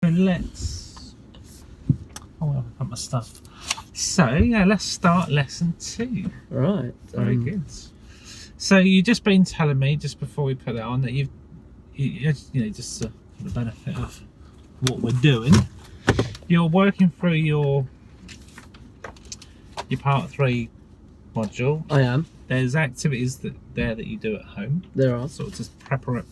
Let's. Oh, I've got my stuff. So yeah, let's start lesson 2. Right. Very good. So you've just been telling me just before we put it on that you know, just for the benefit of what we're doing, you're working through your part 3 module. I am. There's activities that you do at home. There are. Sort of just prepare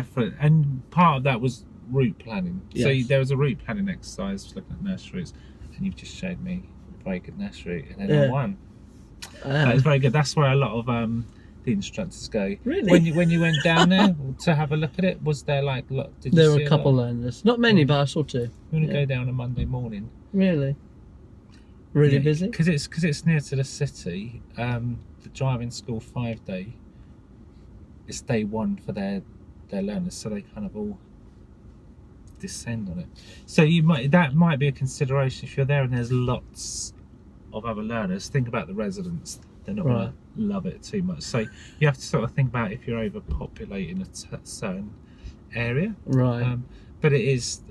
for it. And part of that was route planning. Yes. So there was a route planning exercise looking at nurseries, and you've just showed me a very good nursery in NL1. That was very good. That's where a lot of the instructors go. Really? When you went down there to have a look at it, was there like there were a couple learners, not many, but I saw 2. You want to go down on Monday morning? Really busy? Because it's near to the city. The driving school 5-day. It's day 1 for their learners, so they kind of all descend on it. So that might be a consideration if you're there and there's lots of other learners. Think about the residents; they're not going to love it too much. So you have to sort of think about if you're overpopulating a certain area. Right. But it's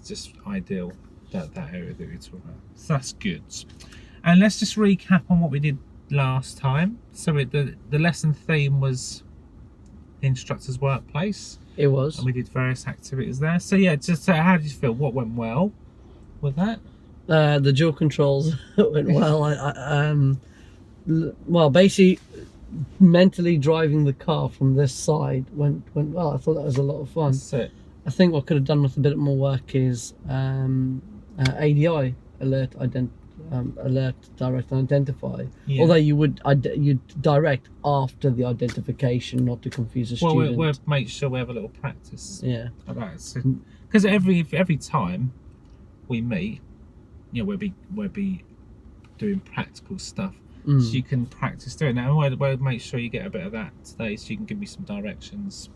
just ideal that area that we're talking about. So that's good. And let's just recap on what we did last time. So the lesson theme was the instructor's workplace. It was. And we did various activities there. So yeah, just how did you feel? What went well with that? The dual controls went well. Well, basically, mentally driving the car from this side went well. I thought that was a lot of fun. That's it. I think what could have done with a bit more work is ADI alert direct and identify. Yeah. Although you'd direct after the identification, not to confuse a student. Well, we'll make sure we have a little practice. Yeah. Because every time we meet, you know, we'll be doing practical stuff, so you can practice doing that. And we'll make sure you get a bit of that today, so you can give me some directions.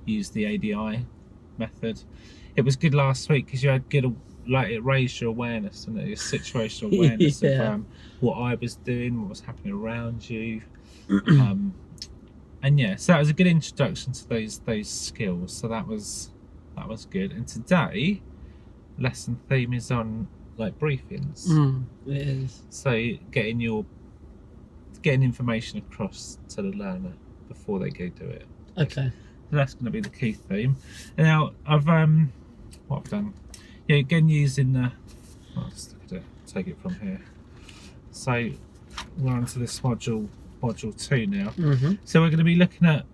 Use the ADI method. It was good last week because you had good. Like it raised your awareness and your situational awareness of what I was doing, what was happening around you, and yeah, so that was a good introduction to those skills. So that was good. And today, lesson theme is on like briefings. It is. So getting information across to the learner before they go do it. Okay. So that's going to be the key theme. Now what I've done. Yeah, again using the. I'll just look at it, take it from here. So we're on to this module 2 now. So we're going to be looking at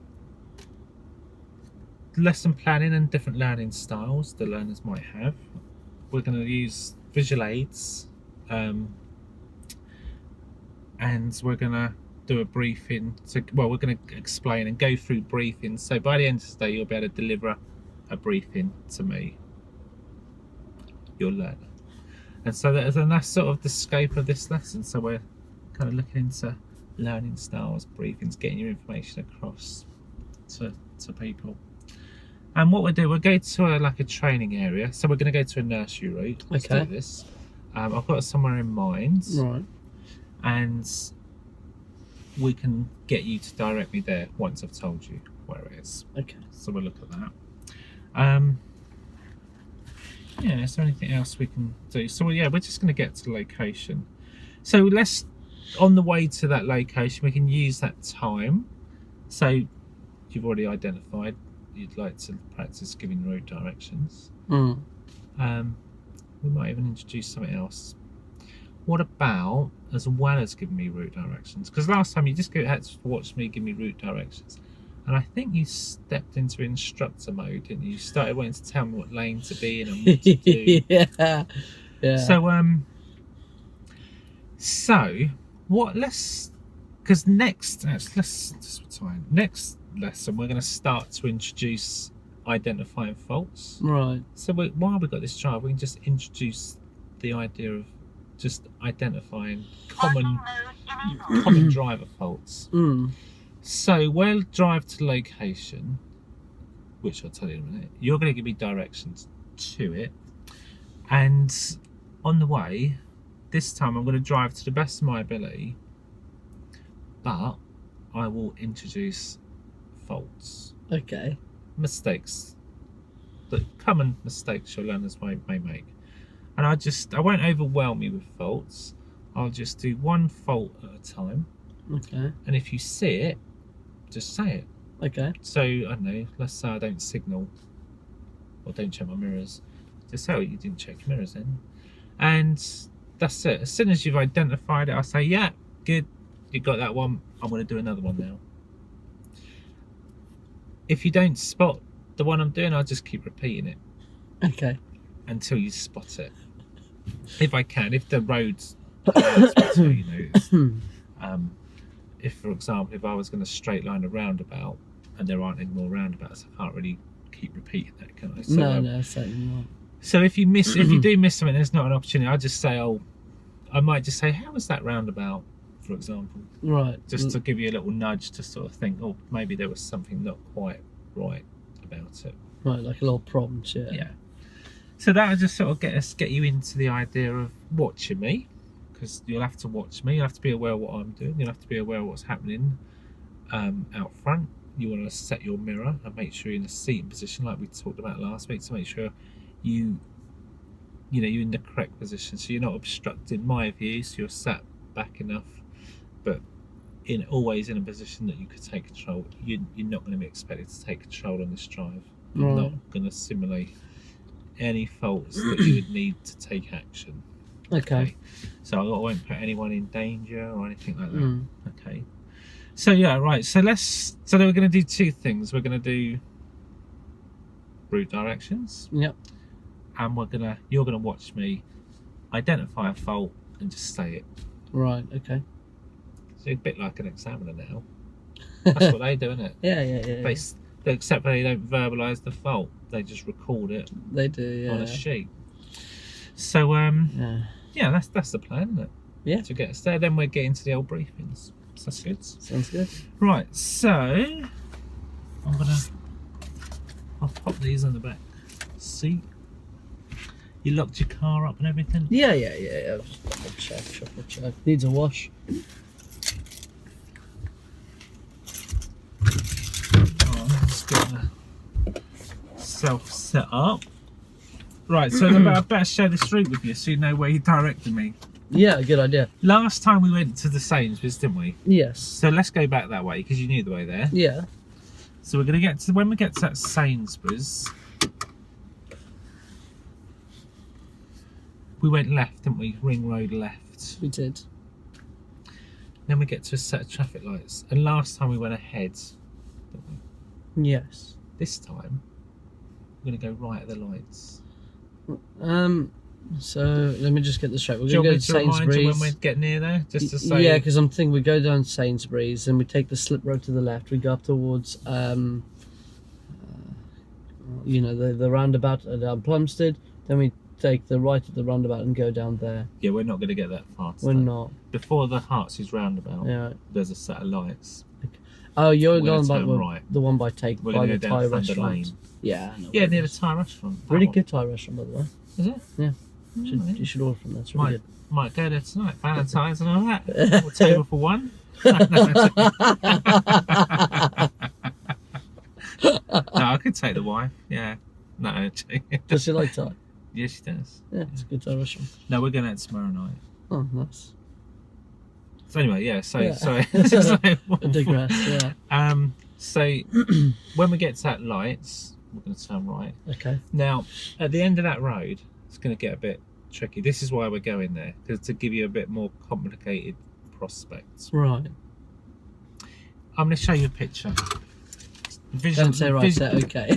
lesson planning and different learning styles the learners might have. We're going to use visual aids, and we're going to do a briefing. We're going to explain and go through briefings. So by the end of the day, you'll be able to deliver a briefing to me. Your learner, and so that's sort of the scope of this lesson. So we're kind of looking into learning styles, briefings, getting your information across to people. And what we'll do, we'll go to a training area. So we're going to go to a nursery route. Let's do this. I've got somewhere in mind, right? And we can get you to direct me there once I've told you where it is. Okay. So we'll look at that. Yeah, is there anything else we can do? So yeah, we're just going to get to the location. So on the way to that location, we can use that time. So you've already identified you'd like to practice giving route directions. We might even introduce something else. What about, as well as giving me route directions? Because last time you just had to watch me give me route directions. And I think you stepped into instructor mode, didn't you? You started wanting to tell me what lane to be in and what to do. Yeah. Because next lesson we're going to start to introduce identifying faults. Right. So while we've got this child, we can just introduce the idea of just identifying common driver faults. So we'll drive to the location, which I'll tell you in a minute. You're going to give me directions to it. And on the way, this time I'm going to drive to the best of my ability, but I will introduce faults. Okay. mistakes, the common mistakes your learners may make. And I won't overwhelm you with faults. I'll just do one fault at a time. Okay. And if you see it, just say it. Okay. So, I don't know, let's say I don't signal or don't check my mirrors. Just say, oh, you didn't check your mirrors then. And that's it. As soon as you've identified it, I'll say, yeah, good, you got that one. I'm going to do another one now. If you don't spot the one I'm doing, I'll just keep repeating it. Okay. Until you spot it. If I can, if the road's if, for example, if I was going to straight line a roundabout and there aren't any more roundabouts, I can't really keep repeating that, can I? So, no, certainly not. So if you do miss something, there's not an opportunity. I just say, I might just say, how was that roundabout, for example? Right. Just to give you a little nudge to sort of think, oh, maybe there was something not quite right about it. Right, like a little prompt, yeah. Yeah. So that'll just sort of get you into the idea of watching me, because you'll have to watch me. You'll have to be aware of what I'm doing. You'll have to be aware of what's happening out front. You want to set your mirror and make sure you're in a seating position, like we talked about last week, to make sure you're in the correct position, so you're not obstructing my view, so you're sat back enough, but always in a position that you could take control. You're not going to be expected to take control on this drive. You're not going to simulate any faults that you would need to take action. Okay. So I won't put anyone in danger or anything like that. Okay. So yeah, right. So then we're going to do two things. We're going to do route directions. Yep. And you're gonna watch me identify a fault and just say it. Right. Okay. So a bit like an examiner now. That's what they do, isn't it? Yeah. Except they don't verbalise the fault. They just record it. They do. Yeah. On a sheet. So yeah, that's the plan, isn't it? Yeah. To get us there, then we're getting to the old briefings. So that's good. Sounds good. Right. So I'll pop these on the back seat. You locked your car up and everything? Yeah. Just double check. Needs a wash. I'm just gonna self-set up. Right, so I better share this route with you so you know where you're directing me. Yeah, good idea. Last time we went to the Sainsbury's, didn't we? Yes. So let's go back that way because you knew the way there. Yeah. So we're gonna get to when we get to that Sainsbury's. We went left, didn't we? Ring road left. We did. Then we get to a set of traffic lights. And last time we went ahead, didn't we? Yes. This time, we're going to go right at the lights. So let me just get this straight. We're Do you going want to me go to to remind you when Sainsbury's. we get near there? Just to say... Yeah, because I'm thinking we go down Sainsbury's and we take the slip road to the left. We go up towards, the roundabout at Plumstead. Then we take the right at the roundabout and go down there. Yeah, we're not going to get that far. We're not. Before the Heartsease roundabout, Yeah. there's a set of lights. Okay. Oh, you're We're going gonna by turn right. the one by We're by going to the go Thai down Thunder restaurant. Lane. Yeah. Yeah, near the Thai restaurant. That Really one. good Thai restaurant, by the way. Is it? Yeah. Right. You should order from there. It's really Might go there tonight. Valentine's and all that. We'll table for one. No, I could take the wife. Yeah. No. Does she like Thai? Yeah, she does. Yeah, it's a good Thai restaurant. No, we're going out tomorrow night. Oh, nice. So anyway, yeah. So Yeah. sorry. I digress. Yeah. So when we get to that lights, we're going to turn right. Okay. Now, at the end of that road, it's going to get a bit tricky. This is why we're going there, because to give you a bit more complicated prospects. Right. I'm going to show you a picture. Don't say right. Say okay.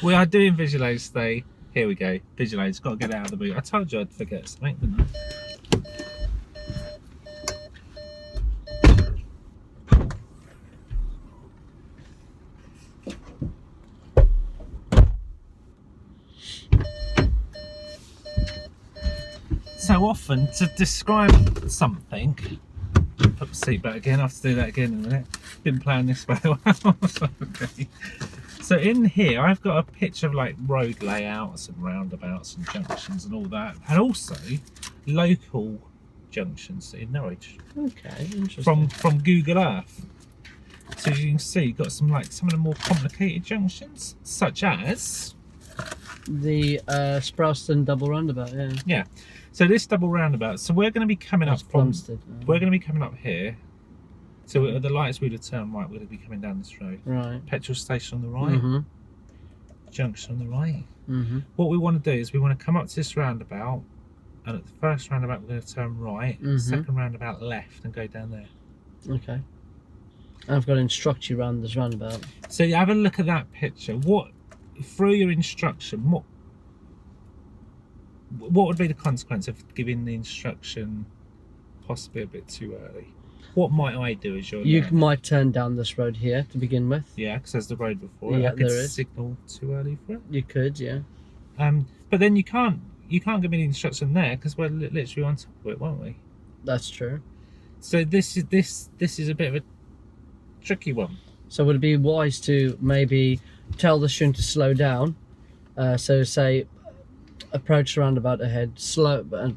We are doing visual aids today. Here we go. Visual aids. Got to get out of the boot. I told you I'd forget something, didn't I? So often to describe something, put the seat back again. I have to do that again in a minute. Didn't plan this very well. Okay. So in here, I've got a picture of like road layouts and roundabouts and junctions and all that, and also local junctions in Norwich. Okay, interesting. From Google Earth. So you can see you've got some of the more complicated junctions, such as the Sprowston double roundabout. Yeah. Yeah. So this double roundabout. So we're going to be coming up from. Plumstead. We're going to be coming up here. So at the lights, we'd have turned right. We're going to be coming down this road. Right. Petrol station on the right. Junction on the right. What we want to do is we want to come up to this roundabout, and at the first roundabout we're going to turn right. Second roundabout left, and go down there. Okay. And I've got to instruct you around this roundabout. So you have a look at that picture. What through your instruction? What would be the consequence of giving the instruction possibly a bit too early? What might I do as your You learner? might turn down this road here to begin with. Yeah, because there's the road before it. Yeah, I could there is. signal too early for it. You could, yeah. But then you can't give me the instruction there because we're literally on top of it, won't we? That's true. So this is a bit of a tricky one. So would it be wise to maybe tell the student to slow down? So say approach the roundabout ahead,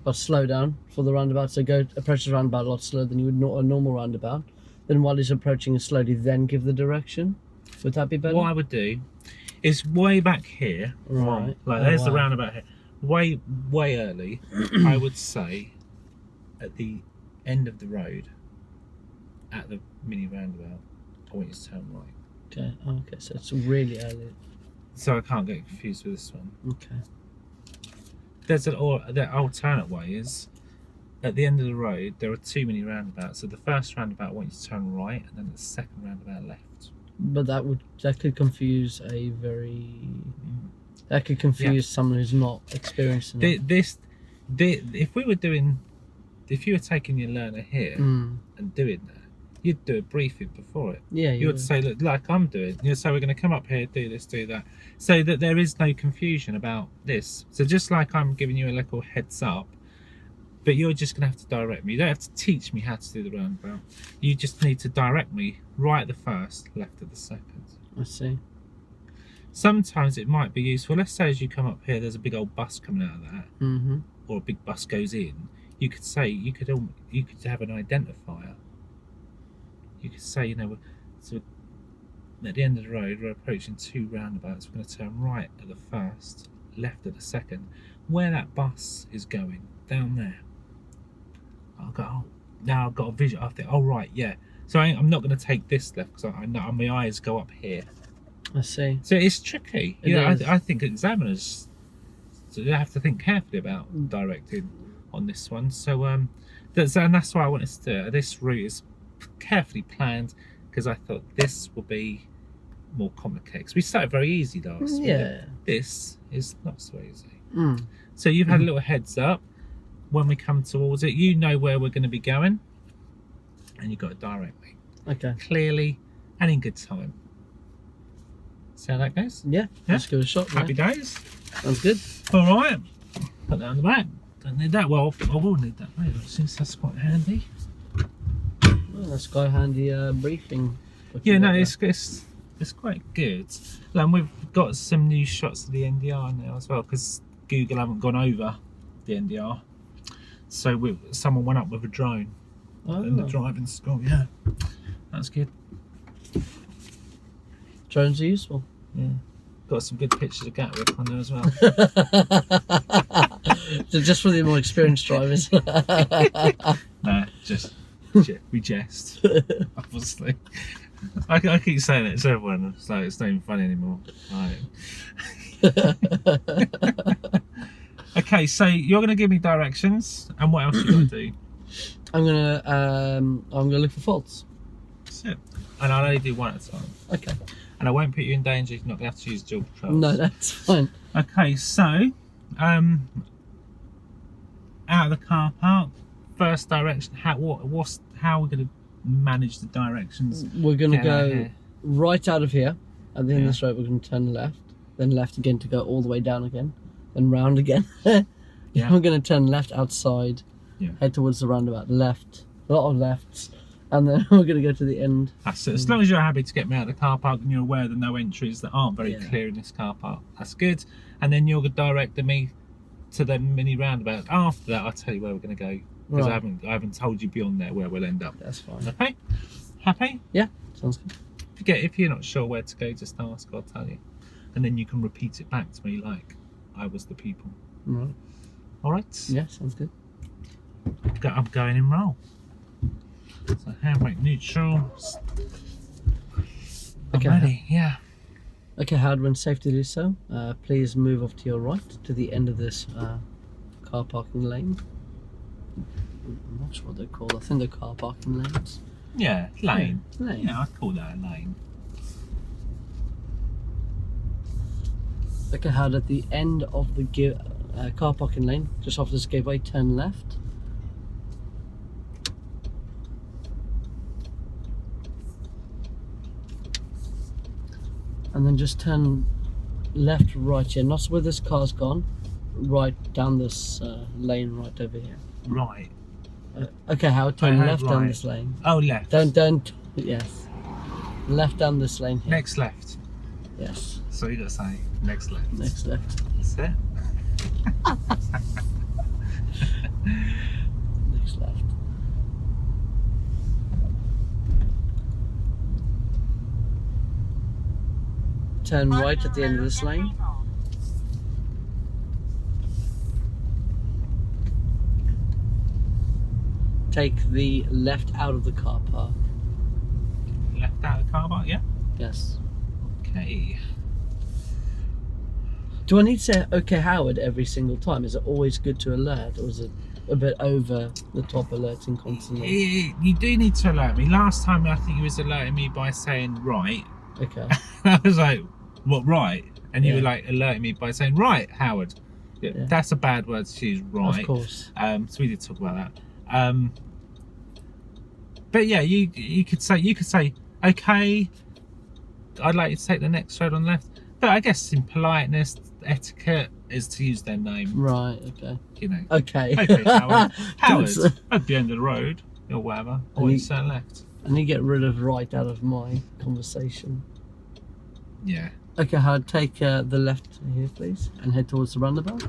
but slow down for the roundabout. So go approach the roundabout a lot slower than you would a normal roundabout. Then while he's approaching it slowly, then give the direction. Would that be better? What I would do is way back here, Right. there's the roundabout here. Way early, I would say at the end of the road, at the mini roundabout, I want you to turn right. Okay. Okay. So it's really early. So I can't get confused with this one. Okay. The alternate way is at the end of the road there are two mini roundabouts. So the first roundabout I want you to turn right, and then the second roundabout left. But that could confuse someone who's not experienced in it. If you were taking your learner here and doing that, you'd do a briefing before it. Yeah, you would say, look, like I'm doing. You'd say we're going to come up here, do this, do that, so that there is no confusion about this. So just like I'm giving you a little heads up, but you're just going to have to direct me. You don't have to teach me how to do the roundabout. You just need to direct me right at the first, left at the second. I see. Sometimes it might be useful. Let's say as you come up here, there's a big old bus coming out of that, or a big bus goes in. You could say you could have an identifier. You could say, so at the end of the road, we're approaching two roundabouts. We're going to turn right at the first, left at the second. Where that bus is going, down there. Now I've got a vision. I think, right, yeah. So I'm not going to take this left because I know my eyes go up here. I see. So it's tricky. I think examiners have to think carefully about directing on this one. So that's why I wanted to do it. This route is carefully planned because I thought this will be more complicated. Because we started very easy last week. Yeah. This is not so easy. So you've had a little heads up. When we come towards it, you know where we're going to be going, and you've got to direct me clearly and in good time. See how that goes? Yeah. Let's give it a shot. Happy days. Sounds good. All right. Put that on the back. Don't need that. Well, I will need that later since that's quite handy. Well, that's quite a handy briefing. Yeah, no, it's quite good. And we've got some new shots of the NDR now as well because Google haven't gone over the NDR. So someone went up with a drone in the driving school. Yeah, that's good. Drones are useful. Yeah, got some good pictures of Gatwick on there as well. So just for the more experienced drivers. No, we jest. Obviously, I keep saying it to everyone, so it's not even funny anymore. Right. Okay, so you're going to give me directions, and what else you got to do? I'm gonna look for faults. That's it. And I'll only do one at a time. Okay. And I won't put you in danger. You're not going to have to use dual controls. No, that's fine. Okay, so out of the car park, first direction. How are we going to manage the directions? We're gonna go right out of here. At the end of this road, we're gonna turn left, then left again to go all the way down again. Then round again. Yeah. We're going to turn left outside, head towards the roundabout, left, a lot of lefts, and then we're going to go to the end. That's it. As long as you're happy to get me out of the car park and you're aware of the no entries that aren't very clear in this car park, that's good. And then you're directing me to the mini roundabout. After that, I'll tell you where we're going to go because I haven't told you beyond there where we'll end up. That's fine. Okay. Happy? Yeah. Sounds good. If you're not sure where to go, just ask, I'll tell you. And then you can repeat it back to me like I was the pupil. Right. Alright? Yeah, sounds good. I'm going in roll. So handbrake neutral. I'm Okay. ready, yeah. Okay, Howard, when safe to do so, please move off to your right to the end of this car parking lane. I'm not sure what they're called. I think they're car parking lanes. Yeah, lane. Yeah, lane. Yeah, I'd call that a lane. Okay, Howard, at the end of the car parking lane, just after this gateway, turn left. And then just turn left, right here. Not where this car's gone. Right down this lane right over here. Right. Okay, Howard, turn I heard left down right. this lane. Oh, left. Don't. Yes. Left down this lane here. Next left. Yes. So you got to say next left. Next left. That's it. Next left. Turn right at the end of this lane. Take the left out of the car park. Left out of the car park, yeah? Yes. Okay. Do I need to say okay Howard every single time? Is it always good to alert, or is it a bit over the top alerting constantly? You do need to alert me. Last time I think you was alerting me by saying right. Okay. I was like, what, right? And you Yeah. were like alerting me by saying right, Howard. Yeah. Yeah. That's a bad word to use, right? Of course. So we did talk about that. But yeah, you could say okay, I'd like you to take the next road on the left. But I guess in politeness, etiquette is to use their name. Right. Okay. You know. Okay. Okay, Howard. Howard, Don't- at the end of the road or whatever, or And you you- turn left. I need to get rid of right out of my conversation. Yeah. Okay, Howard, take the left here, please, and head towards the roundabout.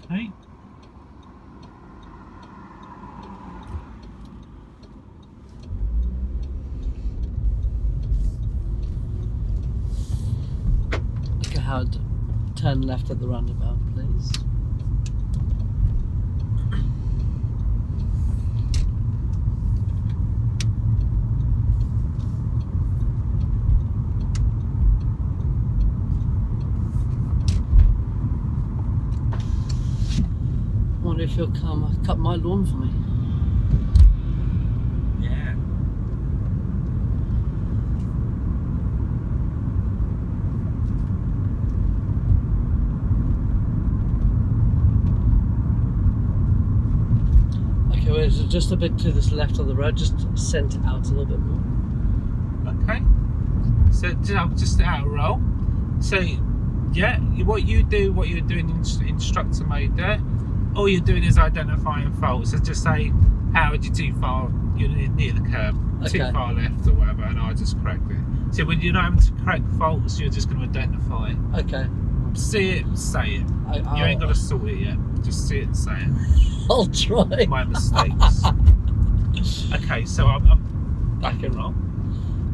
Okay. Okay, Howard, turn left at the roundabout, please. I wonder if you'll come cut my lawn for me. Yeah. Okay, well, it's just a bit to this left of the road, just sent out a little bit more. Okay. So just out of roll. So yeah, what you're doing in instructor mode there, all you're doing is identifying faults. So just say, Howard, you're too far, you're near the curb, too Okay. far left or whatever, and I'll just correct it. So when you're not able to correct faults, you're just going to identify. Okay. See it, say it. You ain't got to sort it yet. Just see it and say it. I'll try. My mistakes. Okay, so I'm back in roll.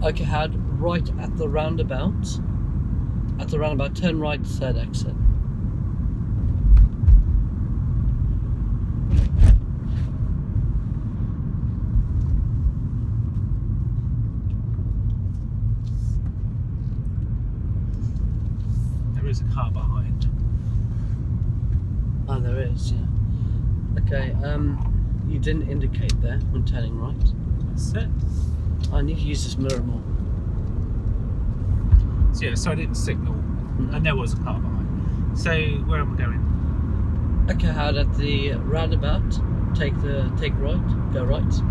Okay, Howard, right at the roundabout. At the roundabout, turn right, third exit. There is a car behind. Oh, there is, yeah. Okay, you didn't indicate there when turning right. That's it. I need to use this mirror more. So yeah, so I didn't signal, and there was a car behind. So where am I going? Okay, Howard, at the roundabout, take right, go right.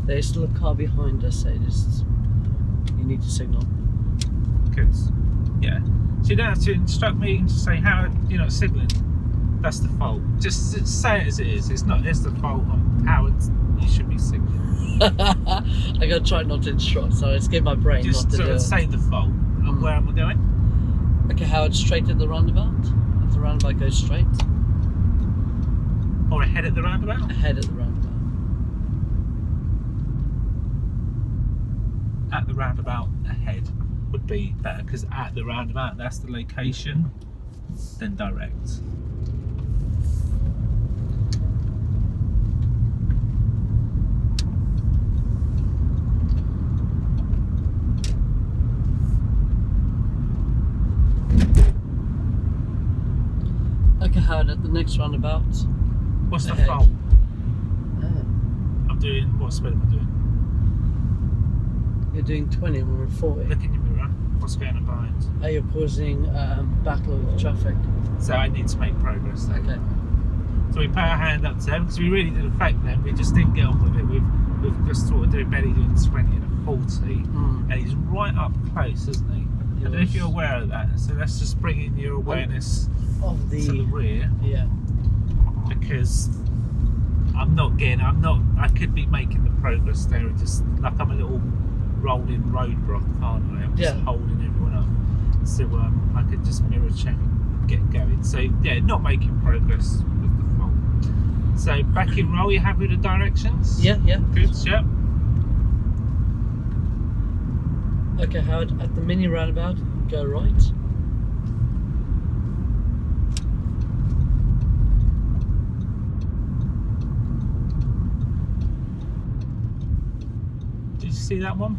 There's still a car behind us, so just you need to signal. Good. Yeah. So you don't have to instruct me and just say, Howard, you're not signalling. That's the fault. Just say it as it is. It's not. It's the fault on Howard. You should be signalling. I gotta try not to instruct, so it's give my brain Just not to do it. say the fault. And where am I going? Okay, Howard, straight at the roundabout. If the roundabout goes straight. Or ahead at the roundabout? Ahead at the roundabout. At the roundabout, ahead would be better, because at the roundabout, that's the location, then direct. Okay, Howard, at the next roundabout. What's the ahead. fault? Ah, I'm doing, what speed am I doing? you're doing 20 and we're at 40. Look in your mirror. What's going on behind? Are you causing backlog of traffic? So I need to make progress there. Okay. So we put our hand up to them because we really didn't affect them. We just didn't get on with it. We've just sort of doing Benny doing 20 and a 40, and he's right up close, isn't he? I don't know if you're aware of that. So let's just bring in your awareness Of the to the rear, yeah. because I could be making the progress there and just like I'm a little rolling roadblock, aren't I? I'm just holding everyone up. So I could just mirror check and get going. So yeah, not making progress with the fault. So back in roll, you happy with the directions? Yeah, yeah. Good, yeah. Okay, Howard, at the mini roundabout, go right. Did you see that one?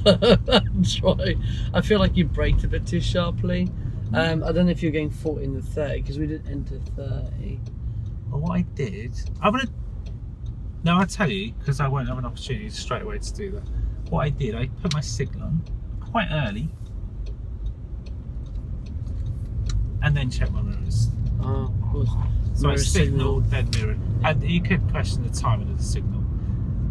I'm sorry. I feel like you braked a bit too sharply. I don't know if you're going 40 in the 30 because we didn't enter 30. Well, what I did, no, I'll tell you, because I won't have an opportunity straight away to do that. What I did, I put my signal on quite early and then checked my mirrors. Oh, of course. So Mirror I signalled, then mirrored. And you could question the timing of the signal.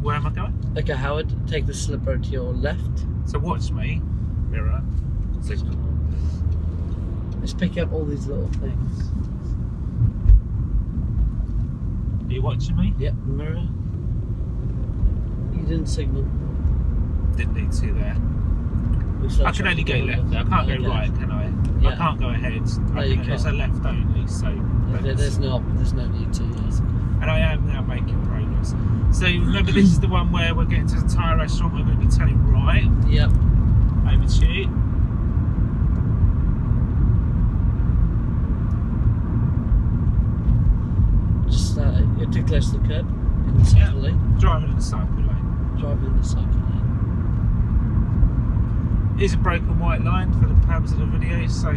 Where am I going? Okay, Howard, take the slipper to your left. So watch me, mirror, signal. Just pick up all these little things. Are you watching me? Yep, mirror. You didn't signal. Didn't need to there. I can only go left there. I can't go right, can I? Yeah. I can't go ahead. It's a left only, so. There's no need to. Yes. And I am now making progress. So remember, this is the one where we're getting to the Thai restaurant. We're going to be turning right. Yep. Over to you. Just you're too close to the curb in the cycle lane. Driving in the cycle lane. Driving in the cycle lane. It's a broken white line for the purpose of the video, so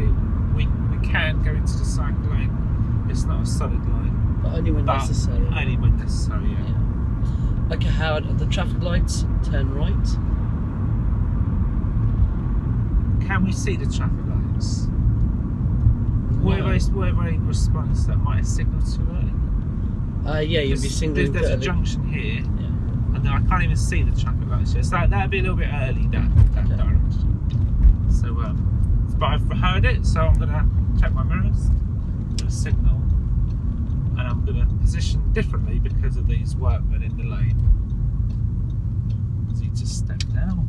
we can go into the cycle lane. It's not a solid line. But only when necessary. Only when necessary, yeah. Okay, Howard, at the traffic lights, turn right. Can we see the traffic lights? No. Were they response that might have signalled too early? Yeah, you'll be signaling. There's a junction here, Yeah. and then I can't even see the traffic lights yet. So that'd be a little bit early, that direction. So, but I've heard it, so I'm gonna check my mirrors, the signal, and I'm gonna position differently because of these workmen in the lane. So you just step down.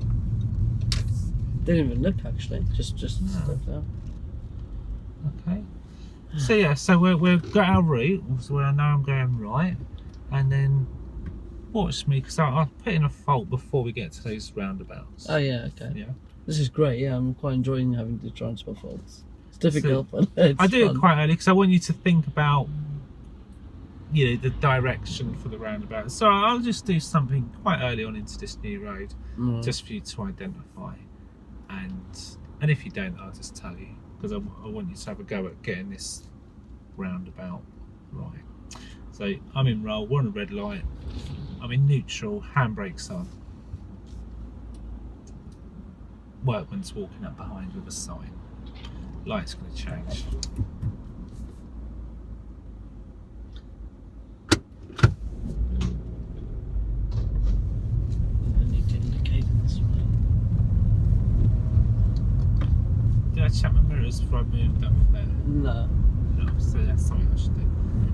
Didn't even look actually. Just step down. Okay. So yeah, so we've got our route, so I know I'm going right, and then watch me because I'll put in a fault before we get to those roundabouts. Oh yeah, okay. Yeah. This is great. Yeah, I'm quite enjoying having to transfer faults. It's difficult, but it's I do fun. it quite early because I want you to think about, the direction for the roundabout. So I'll just do something quite early on into this new road, just for you to identify, and if you don't, I'll just tell you because I want you to have a go at getting this roundabout right. So I'm in roll, we're on a red light, I'm in neutral, handbrakes on. Workman's walking up behind with a sign. Light's going to change. I need to indicate in this way. Did I check my mirrors before I moved up there? No. No. Oh, so that's something I should do.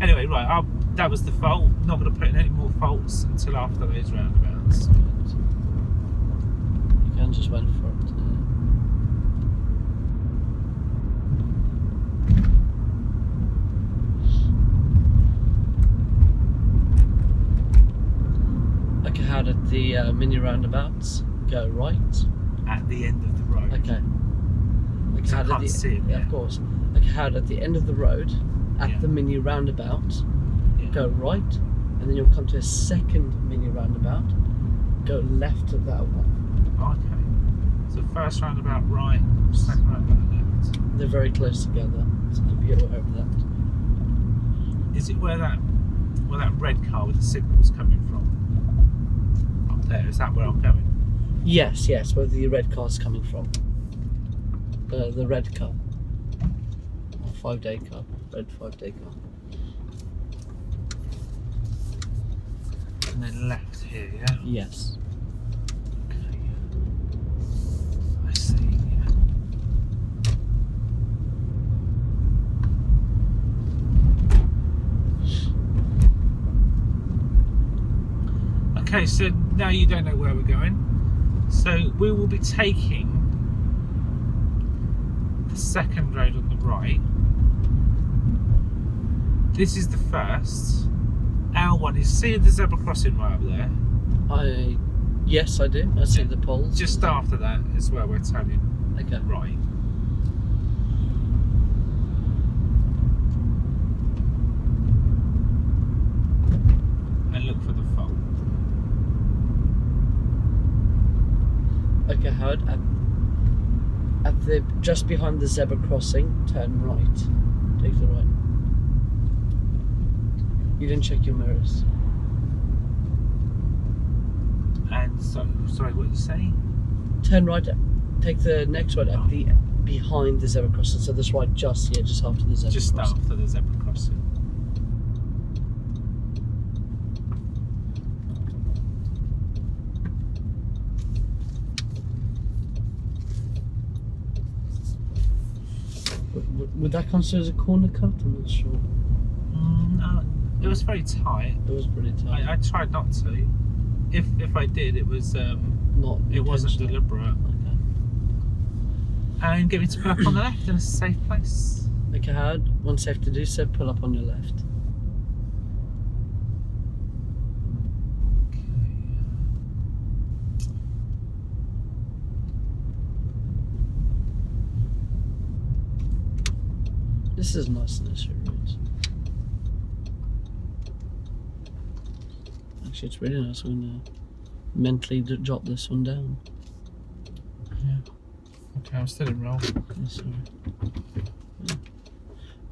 Anyway, right, that was the fault. Not going to put in any more faults until after those roundabouts. You can just wait for it. Okay, how did the mini roundabouts go? Right? At the end of the road. Okay. So I can't see it. Yeah, of course. Okay, how did at the end of the road, at the mini roundabout, go right, and then you'll come to a second mini roundabout, go left of that one. Okay. So first roundabout right, second roundabout left. They're very close together, so be aware of that. Is it where that red car with the signals coming from? Up there, is that where I'm going? Yes, where the red car's coming from. The red car. 5-day car. Red 5-day car. And then left here, yeah? Yes. Okay. I see, yeah. Okay, so now you don't know where we're going. So we will be taking the second road on the right. This is the first. Our one is, see the zebra crossing right up there? Yes, I do. I see the poles. Just after that is where we're turning right. And look for the fault. Okay, Howard. At the just behind the zebra crossing, turn right. Take the right. You didn't check your mirrors. And so, sorry, what are you saying? Turn right. Take the next right at the behind the zebra crossing. So this right just after the zebra crossing. Just after the zebra crossing. Would that consider as a corner cut? I'm not sure. No, it was very tight. It was pretty tight. I tried not to. If I did, it was it wasn't deliberate. Okay. And get me to pull up on the left in a safe place. Okay, Howard. When safe to do so, pull up on your left. This is nice and nice route. Actually, it's really nice. I'm gonna mentally jot this one down. Yeah. Okay, I'm still in roll. Yes, sorry. Yeah.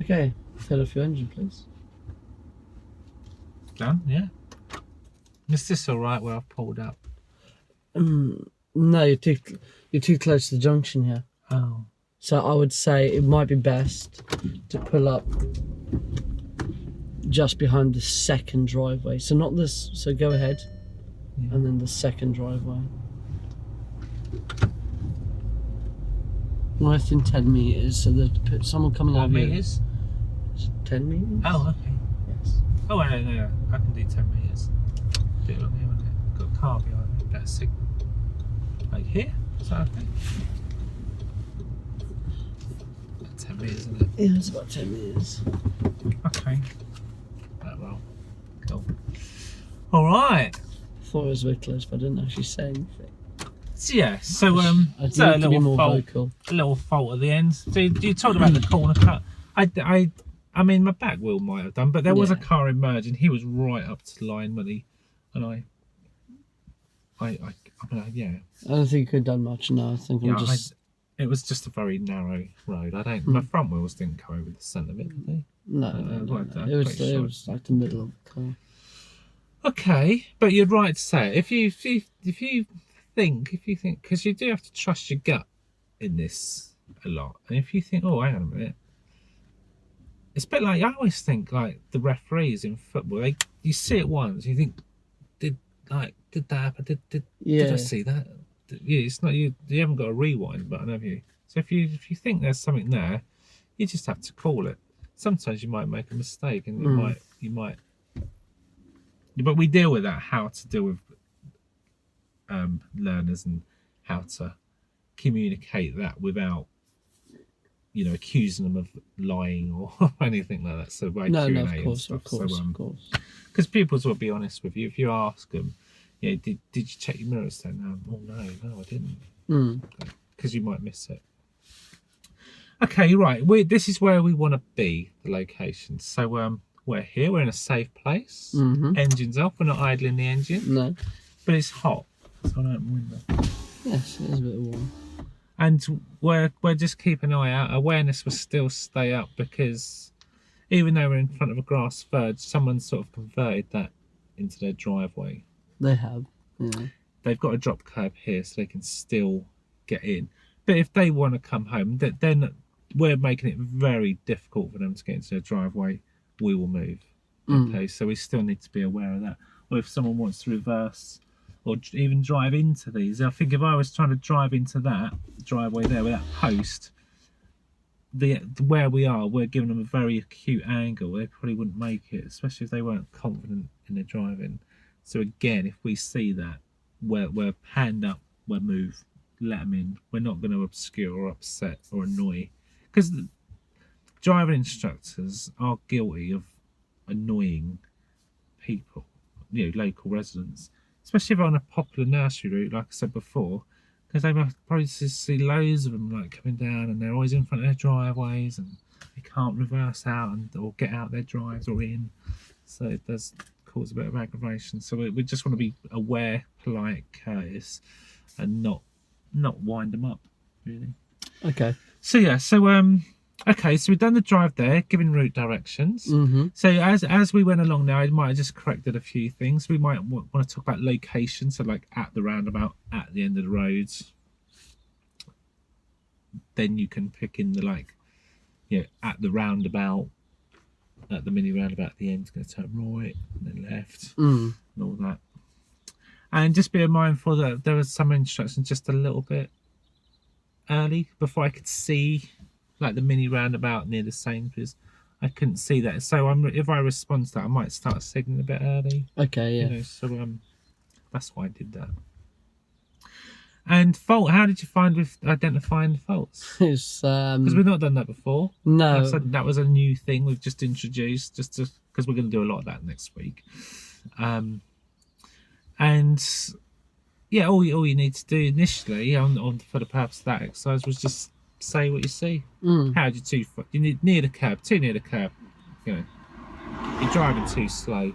Okay, turn off your engine, please. Done. Yeah. Is this all right where I've pulled up? No, you're too close to the junction here. Oh. So I would say it might be best to pull up just behind the second driveway. So not this. So go ahead, and then the second driveway. Within 10 meters. So there's someone coming What over here. meters? 10 meters. Oh, okay. Yes. Oh, no. I can do 10 meters. Do it on here, won't it? Got a car behind me. Better signal. Like here? Is that okay? 10 meters, isn't it? Yeah, it's about 10 meters. Okay. Oh, well. Cool. All right. Thought it was very close, but I didn't actually say anything. So, yeah. So I so a need to be more fault. vocal. A little fault at the end. So you talked about the corner cut. I mean, my back wheel might have done, but there was a car emerging. He was right up to the line when he, and I mean, yeah. I don't think you could have done much. No, I think it was just a very narrow road. My front wheels didn't go over the centre of it, did they? No. It was like the middle of the car. Okay, but you're right to say it. If you think, because you do have to trust your gut in this a lot, and if you think, oh, hang on a minute, it's a bit like, I always think like the referees in football. You see it once, you think, did that happen? Did I see that? Yeah, it's not you. You haven't got a rewind button, have you? So if you think there's something there, you just have to call it. sometimes you might make a mistake, and you might. But we deal with that, how to deal with learners and how to communicate that without, you know, accusing them of lying or anything like that. So by Q&A of course, and stuff. of course. Because pupils will be honest with you. If you ask them, yeah, did you check your mirrors? Then, oh no, I didn't. Because you might miss it. Okay, right. This is where we want to be, the location. So we're here. We're in a safe place. Engine's off. We're not idling the engine. No. But it's hot. So I open the window. Yes, it is a bit warm. And we're just keeping an eye out. Awareness will still stay up because even though we're in front of a grass verge, someone sort of converted that into their driveway. They have. Yeah. They've got a drop curb here so they can still get in. But if they want to come home, then we're making it very difficult for them to get into their driveway. We will move. Okay, so we still need to be aware of that. Or if someone wants to reverse or even drive into these, I think if I was trying to drive into that driveway there with that post, where we are, we're giving them a very acute angle. They probably wouldn't make it, especially if they weren't confident in their driving. So again, if we see that, we're hand up, we'll move, let them in. We're not going to obscure or upset or annoy, because driving instructors are guilty of annoying people, you know, local residents, especially if they're on a popular nursery route, like I said before, because they must probably just see loads of them like coming down, and they're always in front of their driveways, and they can't reverse out or get out their drives or in, so it does cause a bit of aggravation. So we just want to be aware, polite, courteous, and not wind them up, really. Okay. So yeah, okay, so we've done the drive there, giving route directions. So as we went along now, I might have just corrected a few things. We might want to talk about location, so like at the roundabout, at the end of the roads. Then you can pick in the, like, you know, at the roundabout, at the mini roundabout at the end, it's going to turn right and then left and all that. And just be mindful that there was some instructions just a little bit early before I could see, like, the mini roundabout near the Sainsbury's. I couldn't see that, so if I respond to that, I might start signaling a bit early. Okay, yeah. You know, so that's why I did that. And fault, how did you find with identifying the faults? It's because we've not done that before. No, that was a new thing we've just introduced, because we're going to do a lot of that next week. And yeah, all you need to do initially for the purpose of that exercise was just say what you see. How do you you need near the curb, too near the curb, you know, you're driving too slow.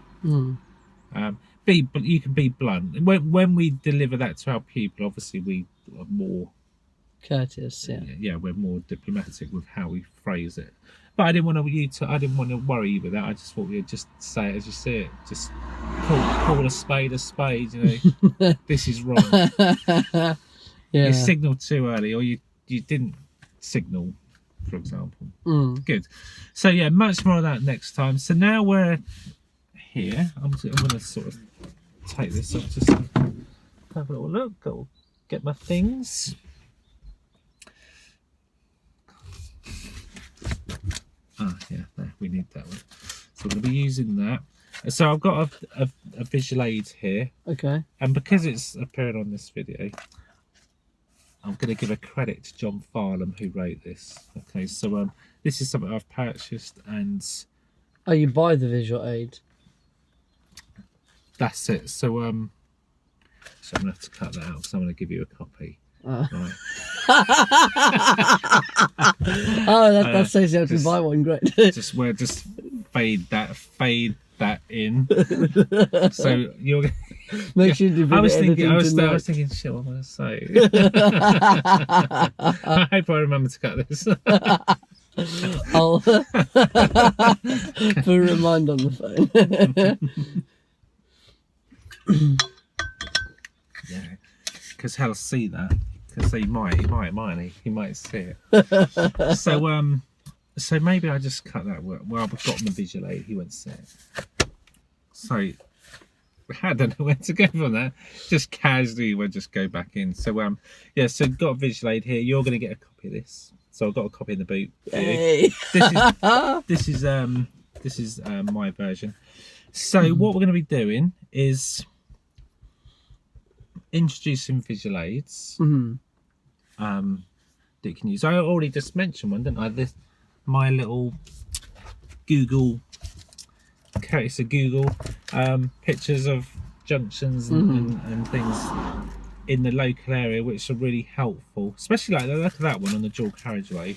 But you can be blunt. When we deliver that to our pupil, obviously we are more courteous. Yeah, we're more diplomatic with how we phrase it. But I didn't want to worry you with that. I just thought we'd just say it as you see it. Just call a spade, you know. This is wrong. Yeah. You signalled too early, or you didn't signal, for example. Good. So yeah, much more of that next time. So now we're here. I'm going to sort of take this up, just have a little look. Go get my things. Yeah, there, we need that one. So we're going to be using that. So I've got a visual aid here. Okay. And because it's appeared on this video, I'm going to give a credit to John Farnham, who wrote this. Okay, so this is something I've purchased, and oh, you buy the visual aid? That's it. So I'm going to have to cut that out, because I'm going to give you a copy. Right. Oh, that says you have to buy one. Great. We'll just fade that in. So you're. Make sure you do. I was thinking, shit, what am I going to say? I hope I remember to cut this. I'll put a reminder on the phone. Yeah, because he'll see that. Because he might see it. So maybe I just cut that. Well, we've got the visual aid. He won't see it. So I don't know where to go from that. Just casually, we'll just go back in. So yeah. So got a visual aid here. You're going to get a copy of this. So I've got a copy in the boot. Hey. This is my version. So what we're going to be doing is introducing visual aids that you can use. I already just mentioned one, didn't I? My little Google, it's a Google pictures of junctions and things in the local area, which are really helpful, especially like look at that one on the dual carriageway.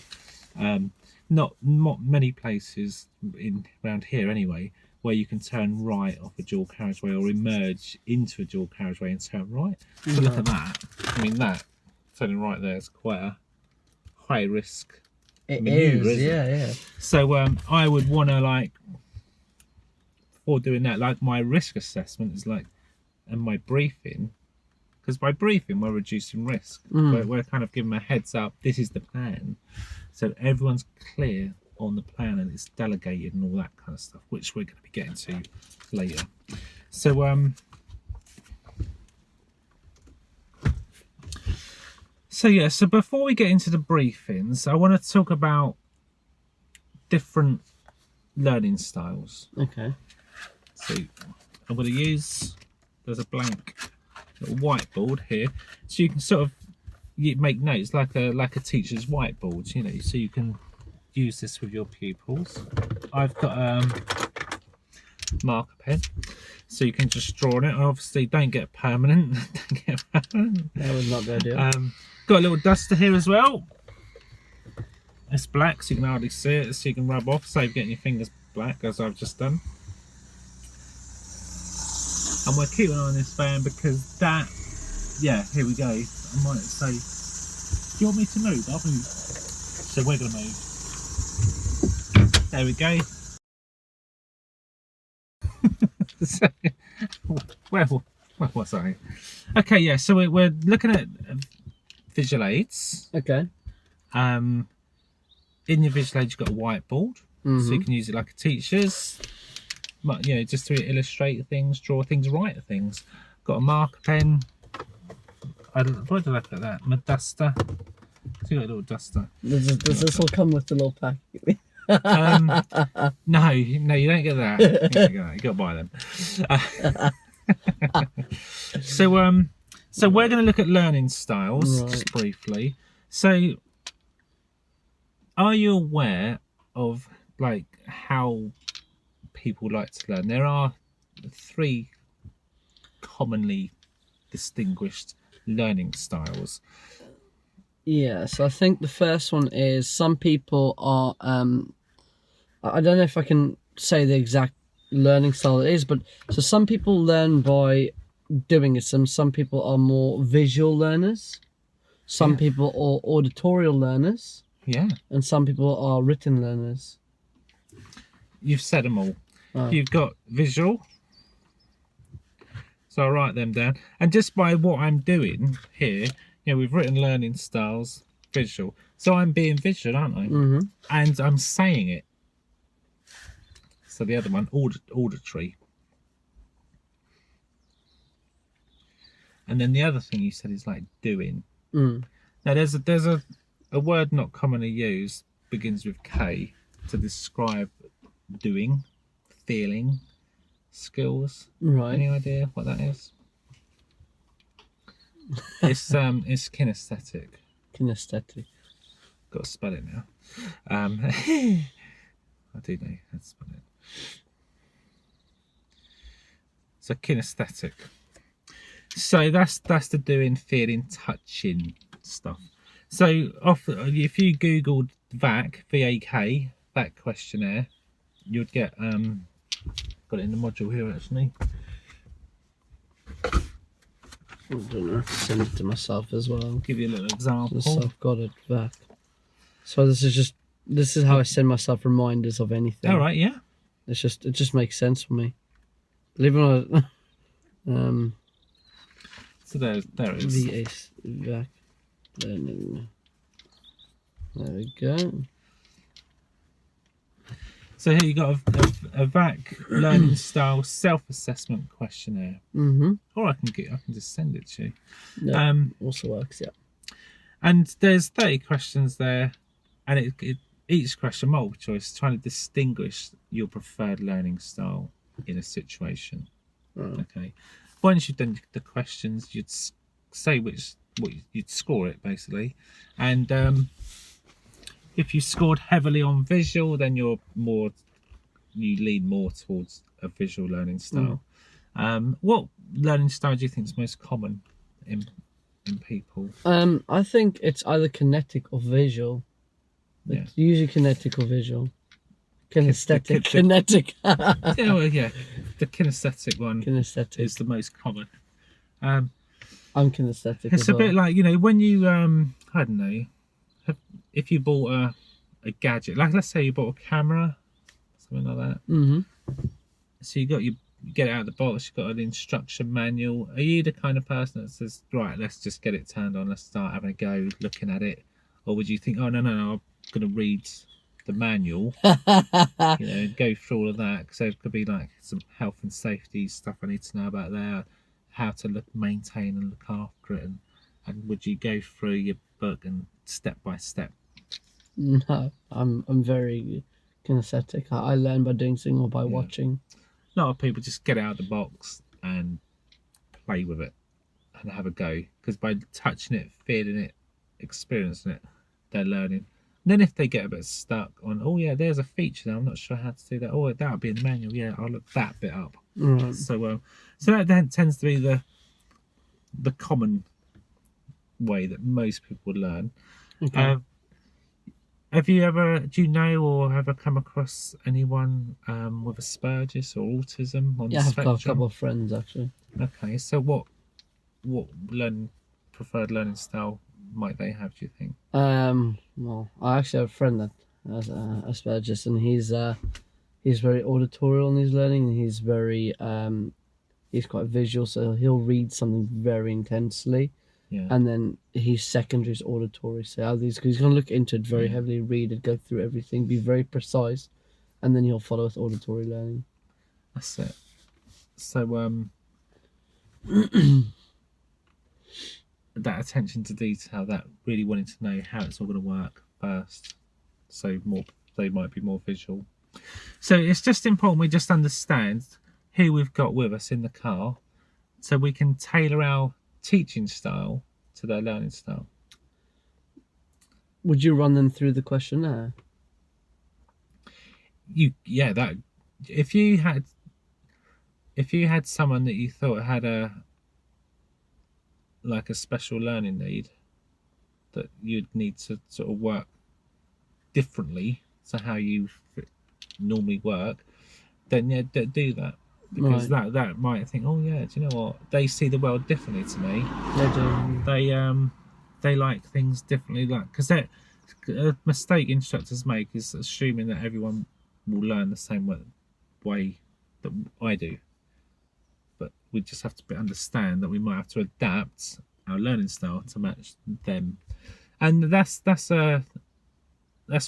Not many places around here anyway where you can turn right off a dual carriageway or emerge into a dual carriageway and turn right. So look at that. I mean, that turning right there is quite a high risk maneuver, isn't it? Yeah. So I would want to, like, before doing that, like my risk assessment is like, and my briefing, because by briefing we're reducing risk. We're kind of giving them a heads up. This is the plan, so everyone's clear on the plan and it's delegated and all that kind of stuff, which we're going to be getting to later. So before we get into the briefings, I want to talk about different learning styles. Okay. So I'm going to use, there's a blank little whiteboard here, so you can sort of make notes like a teacher's whiteboard, you know, so you can use this with your pupils. I've got marker pen, so you can just draw on it. Obviously don't get permanent. That would not be ideal. Got a little duster here as well. It's black, so you can hardly see it, so you can rub off, save getting your fingers black, as I've just done. And we're keeping an eye on this van because that, yeah, here we go. I might say, do you want me to move? I'll move. So we're going to move. There we go. So, where was I? Okay, yeah, so we're looking at visual aids. Okay. In your visual aid, you've got a whiteboard, so you can use it like a teacher's, you know, just to illustrate things, draw things, write things. Got a marker pen. Why did I put that? My duster. So you got a little duster. Does this all come with the little pack? No, you don't get that. You got to buy them. So we're going to look at learning styles just briefly. So, are you aware of like how people like to learn? There are 3 commonly distinguished learning styles. Yeah, so I think the first one is some people are I don't know if I can say the exact learning style it is, but so some people learn by doing it. Some people are more visual learners. Some people are auditorial learners. Yeah. And some people are written learners. You've said them all. You've got visual. So I'll write them down. And just by what I'm doing here, you know, we've written learning styles, visual. So I'm being visual, aren't I? And I'm saying it. So the other one, auditory. And then the other thing you said is like doing. Now there's a word not commonly used, begins with K, to describe doing, feeling, skills. Right. Any idea what that is? It's kinesthetic. Kinesthetic. Got to spell it now. I do know how to spell it. So kinesthetic. So that's the doing, feeling, touching stuff. So if you googled VAC, V-A-K, VAC questionnaire, you'd get got it in the module here actually. I don't know. Send it to myself as well. I'll give you a little example. So I've got it back. So this is how I send myself reminders of anything. All right, yeah. It just makes sense for me. Believe it or not. So there it is. VAC learning. There we go. So here you got a VAC learning style self-assessment questionnaire. Or I can just send it to you. Yeah, also works, yeah. And there's 30 questions there. and each question multiple choice trying to distinguish your preferred learning style in a situation. Okay, once you've done the questions, you'd say you'd score it basically, and if you scored heavily on visual, then you lean more towards a visual learning style. What learning style do you think is most common in people? I think it's either kinetic or visual. Yeah. It's usually kinetic or visual. Kinesthetic. The- Kinetic. Yeah, well, yeah, the kinesthetic one Kinesthetic. is the most common. I'm kinesthetic It's as a well. bit like, when you I don't know, if you bought a gadget, like let's say you bought a camera, something like that. Mm-hmm. So you get it out of the box, you've got an instruction manual. Are you the kind of person that says, right, let's just get it turned on, let's start having a go looking at it? Or would you think, oh no, I'm going to read the manual, and go through all of that, because there could be like some health and safety stuff I need to know about there, how to maintain and look after it, and would you go through your book and step by step? No, I'm very kinesthetic. I learn by doing things or by watching. A lot of people just get it out of the box and play with it and have a go, because by touching it, feeling it, experiencing it, they're learning. And then if they get a bit stuck on, oh yeah, there's a feature there, I'm not sure how to do that, oh that'll be in the manual, yeah, I'll look that bit up. Right. So that then tends to be the common way that most people learn. Okay. Do you know or ever come across anyone with Asperger's or autism on the I've spectrum? got a couple of friends actually. Okay, so what preferred learning style might they have, do you think? Well, I actually have a friend that has Asperger's, and he's very auditorial in his learning, and he's very he's quite visual, so he'll read something very intensely. Yeah. And then his secondary is auditory. So he's going to look into it very heavily, read it, go through everything, be very precise, and then he'll follow with auditory learning. That's it. So that attention to detail, that really wanting to know how it's all going to work first. So they might be more visual. So it's just important we just understand who we've got with us in the car, so we can tailor our teaching style to their learning style. Would you run them through the questionnaire? That if you had someone that you thought had a special learning need, that you'd need to sort of work differently to how you normally work, then do that. Because that might think, oh yeah, do you know what? They see the world differently to me. They do. They like things differently. Because a mistake instructors make is assuming that everyone will learn the same way that I do. But we just have to understand that we might have to adapt our learning style to match them, and that's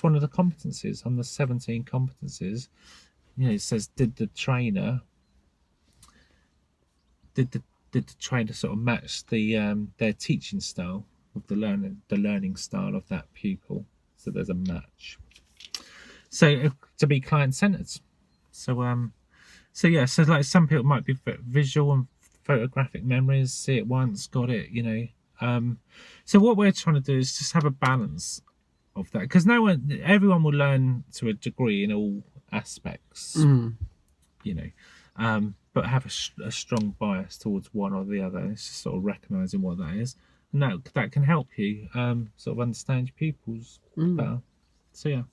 one of the competencies on the 17 competencies. It says, did the trainer sort of match their teaching style with the learning style of that pupil? So there's a match. So to be client-centered. So like some people might be visual and photographic memories, see it once, got it, So what we're trying to do is just have a balance of that, because everyone will learn to a degree in all aspects, but have a strong bias towards one or the other. It's just sort of recognizing what that is, and that can help you sort of understand your pupils better. So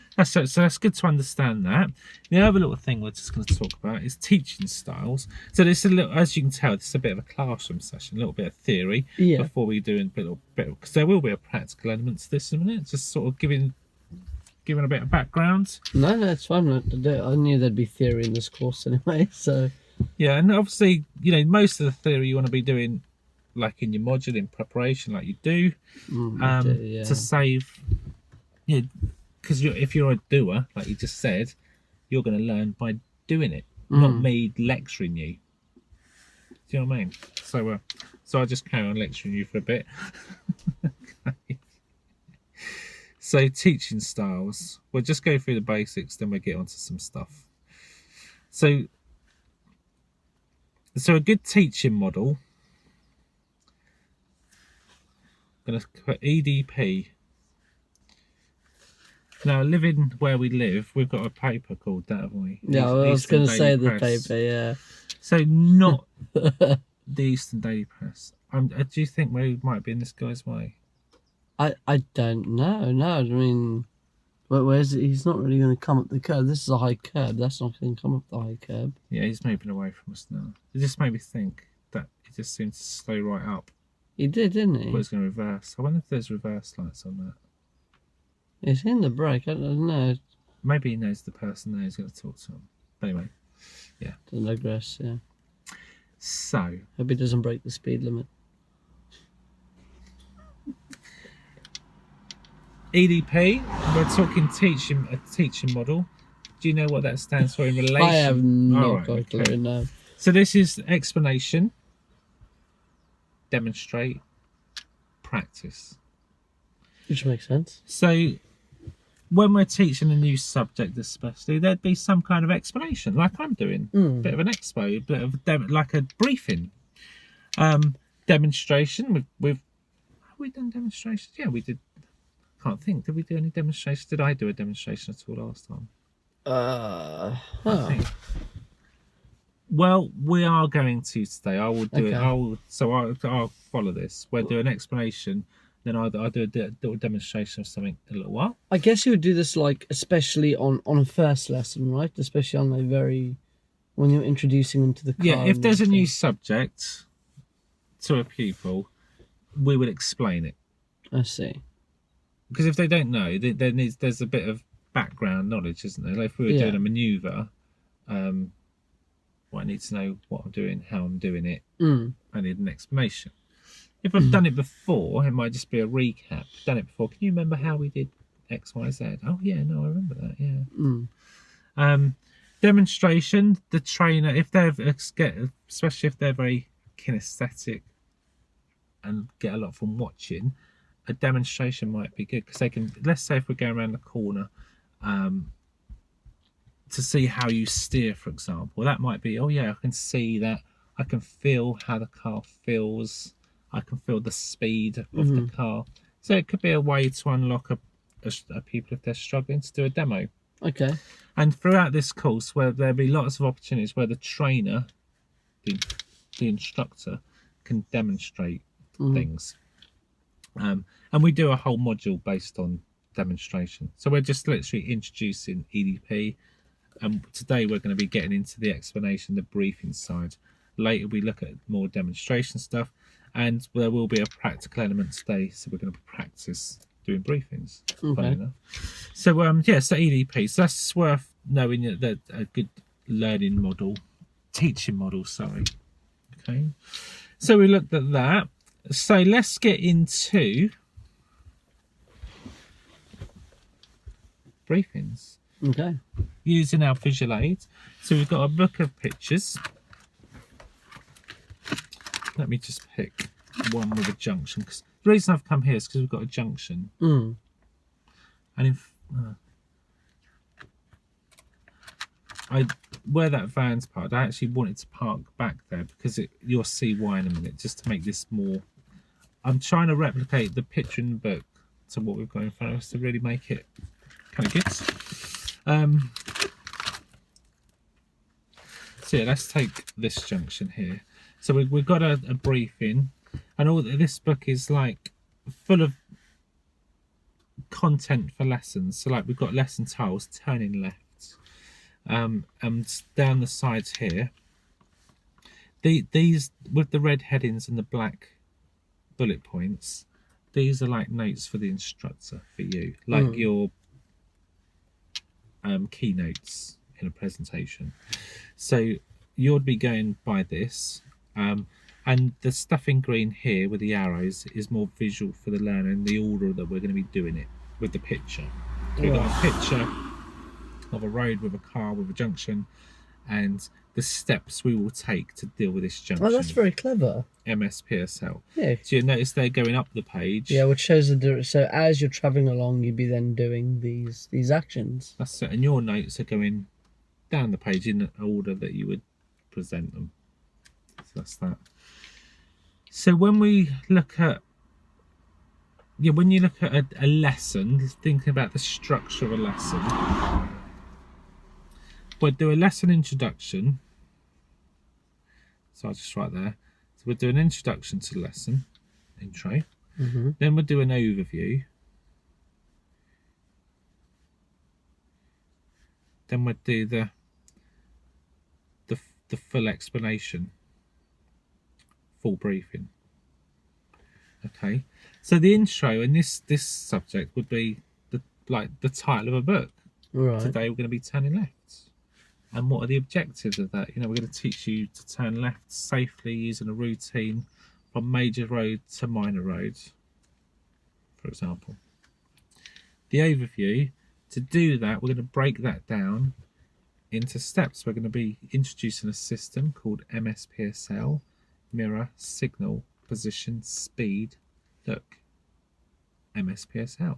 that's good to understand that. The other little thing we're just going to talk about is teaching styles. So this is as you can tell, this is a bit of a classroom session, a little bit of theory before we do a bit, because there will be a practical element to this in a minute. Just sort of giving a bit of background. No, it's fine. I knew there'd be theory in this course anyway. So yeah, and obviously, most of the theory you want to be doing like in your module in preparation, like you do, to save. Because if you're a doer, like you just said, you're going to learn by doing it, not me lecturing you. Do you know what I mean? So I'll just carry on lecturing you for a bit. Okay. So teaching styles. We'll just go through the basics, then we'll get onto some stuff. So a good teaching model. I'm going to put EDP. Now, living where we live, we've got a paper called that, haven't we? Yeah, I was going to say the paper, yeah. So not the Eastern Daily Press. Do you think we might be in this guy's way? I don't know. No, I mean, where's it? He's not really going to come up the curb. This is a high curb. That's not going to come up the high curb. Yeah, he's moving away from us now. It just made me think that he just seemed to slow right up. He did, didn't he? But he's going to reverse. I wonder if there's reverse lights on that. It's in the brake. I don't know. Maybe he knows the person there who's going to talk to him. But anyway, yeah. Doesn't digress, yeah. So. Hope he doesn't break the speed limit. EDP, we're talking a teaching model. Do you know what that stands for in relation? I have not got a clue, no. So this is explanation, demonstrate, practice. Which makes sense. So when we're teaching a new subject especially, there'd be some kind of explanation, like I'm doing. A bit of an expo, a bit of like a briefing. Demonstration, have we done demonstrations? Yeah, we did. Can't think. Did we do any demonstrations? Did I do a demonstration at all last time? I think. Well, we are going to today. I will do it. I'll follow this. We'll do an explanation. Then I'll do a little demonstration of something in a little while. I guess you would do this like especially on a first lesson, right? Especially on when you're introducing them to the car. Yeah, if there's a new subject to a pupil, we would explain it. I see. Because if they don't know, there's a bit of background knowledge, isn't there? Like if we were doing a manoeuvre, I need to know what I'm doing, how I'm doing it. I need an explanation. If I've done it before, it might just be a recap. Done it before. Can you remember how we did X, Y, Z? Oh yeah, no, I remember that. Yeah. Demonstration. The trainer, especially if they're very kinesthetic and get a lot from watching, a demonstration might be good because they can. Let's say if we're going around the corner, to see how you steer, for example, that might be. Oh yeah, I can see that. I can feel how the car feels. I can feel the speed of the car. So it could be a way to unlock a people if they're struggling to do a demo. Okay. And throughout this course, where there'll be lots of opportunities where the trainer, the instructor, can demonstrate things. And we do a whole module based on demonstration. So we're just literally introducing EDP. And today we're going to be getting into the explanation, the briefing side. Later we look at more demonstration stuff. And there will be a practical element today, so we're going to practice doing briefings. Funny enough. So so EDP. So that's worth knowing that a good learning model, teaching model. Sorry. Okay. So we looked at that. So let's get into briefings. Okay. Using our visual aid. So we've got a book of pictures. Let me just pick one with a junction. Because the reason I've come here is because we've got a junction. And where that van's parked, I actually wanted to park back there because you'll see why in a minute, just to make this more. I'm trying to replicate the picture in the book to what we've got in front of us to really make it kind of good. So yeah, let's take this junction here. So we've got a briefing, and all this book is like full of content for lessons. So like we've got lesson tiles, turning left, and down the sides here. These with the red headings and the black bullet points. These are like notes for the instructor for you, like your keynotes in a presentation. So you'll be going by this. And the stuff in green here with the arrows is more visual for the learner in the order that we're going to be doing it with the picture. So we've got a picture of a road with a car with a junction, and the steps we will take to deal with this junction. Oh, that's very clever. MSPSL. Yeah. So you notice they're going up the page. Yeah, which shows so as you're travelling along, you'd be then doing these actions. That's it. And your notes are going down the page in the order that you would present them. So that's that. So when we look at when you look at a lesson, thinking about the structure of a lesson, we'll do a lesson introduction. So I'll just write there. So we'll do an introduction to the lesson, intro. Then we'll do an overview. Then we'll do the full explanation, full briefing. Okay, so the intro in this subject would be the title of a book. Right. Today we're going to be turning left, and what are the objectives of that? We're going to teach you to turn left safely using a routine from major road to minor roads, for example. The overview, to do that, we're going to break that down into steps. We're going to be introducing a system called MSPSL, mirror, signal, position, speed, look. MSPSL.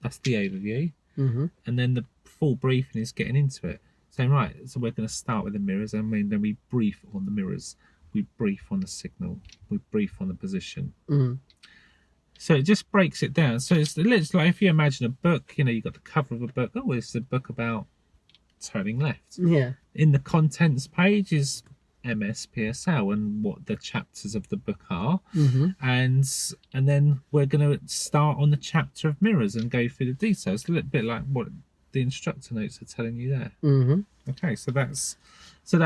That's the overview. And then the full briefing is getting into it. Saying, right, so we're going to start with the mirrors, and then we brief on the mirrors, we brief on the signal, we brief on the position. So it just breaks it down. So it's like if you imagine a book, you've got the cover of a book. Oh, it's a book about turning left. Yeah. In the contents page is MSPSL and what the chapters of the book are. And then we're going to start on the chapter of mirrors and go through the details. A little bit like what the instructor notes are telling you there. Okay, so that's an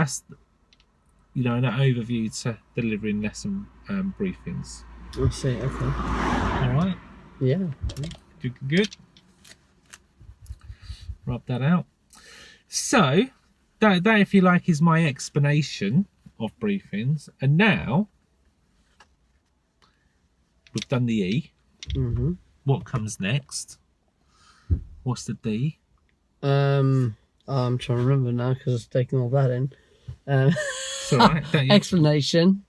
overview to delivering lesson briefings. I see. Okay. All right. Yeah. Good. Rub that out. So that if you like is my explanation of briefings, and now we've done the E. What comes next? What's the D? I'm trying to remember now because it's taking all that in. It's all right. Don't you? Explanation.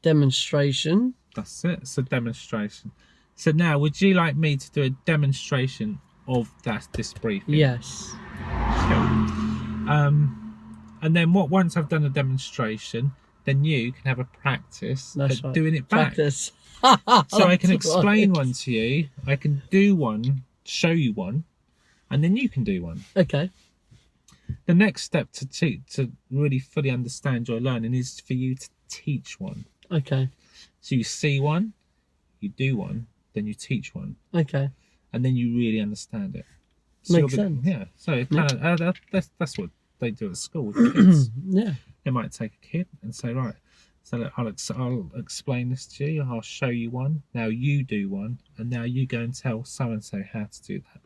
Demonstration. That's it. So demonstration. So now, would you like me to do a demonstration of this briefing? Yes. And then once I've done a demonstration, then you can have a practice at doing it back. Practice. So I can explain one to you, I can do one, show you one, and then you can do one. Okay. The next step to really fully understand your learning is for you to teach one. Okay. So you see one, you do one, then you teach one. Okay. And then you really understand it. So Makes sense. Yeah. So it that's what they do at school with kids. Yeah. They might take a kid and say, right, so look, I'll explain this to you. I'll show you one. Now you do one, and now you go and tell so and so how to do that,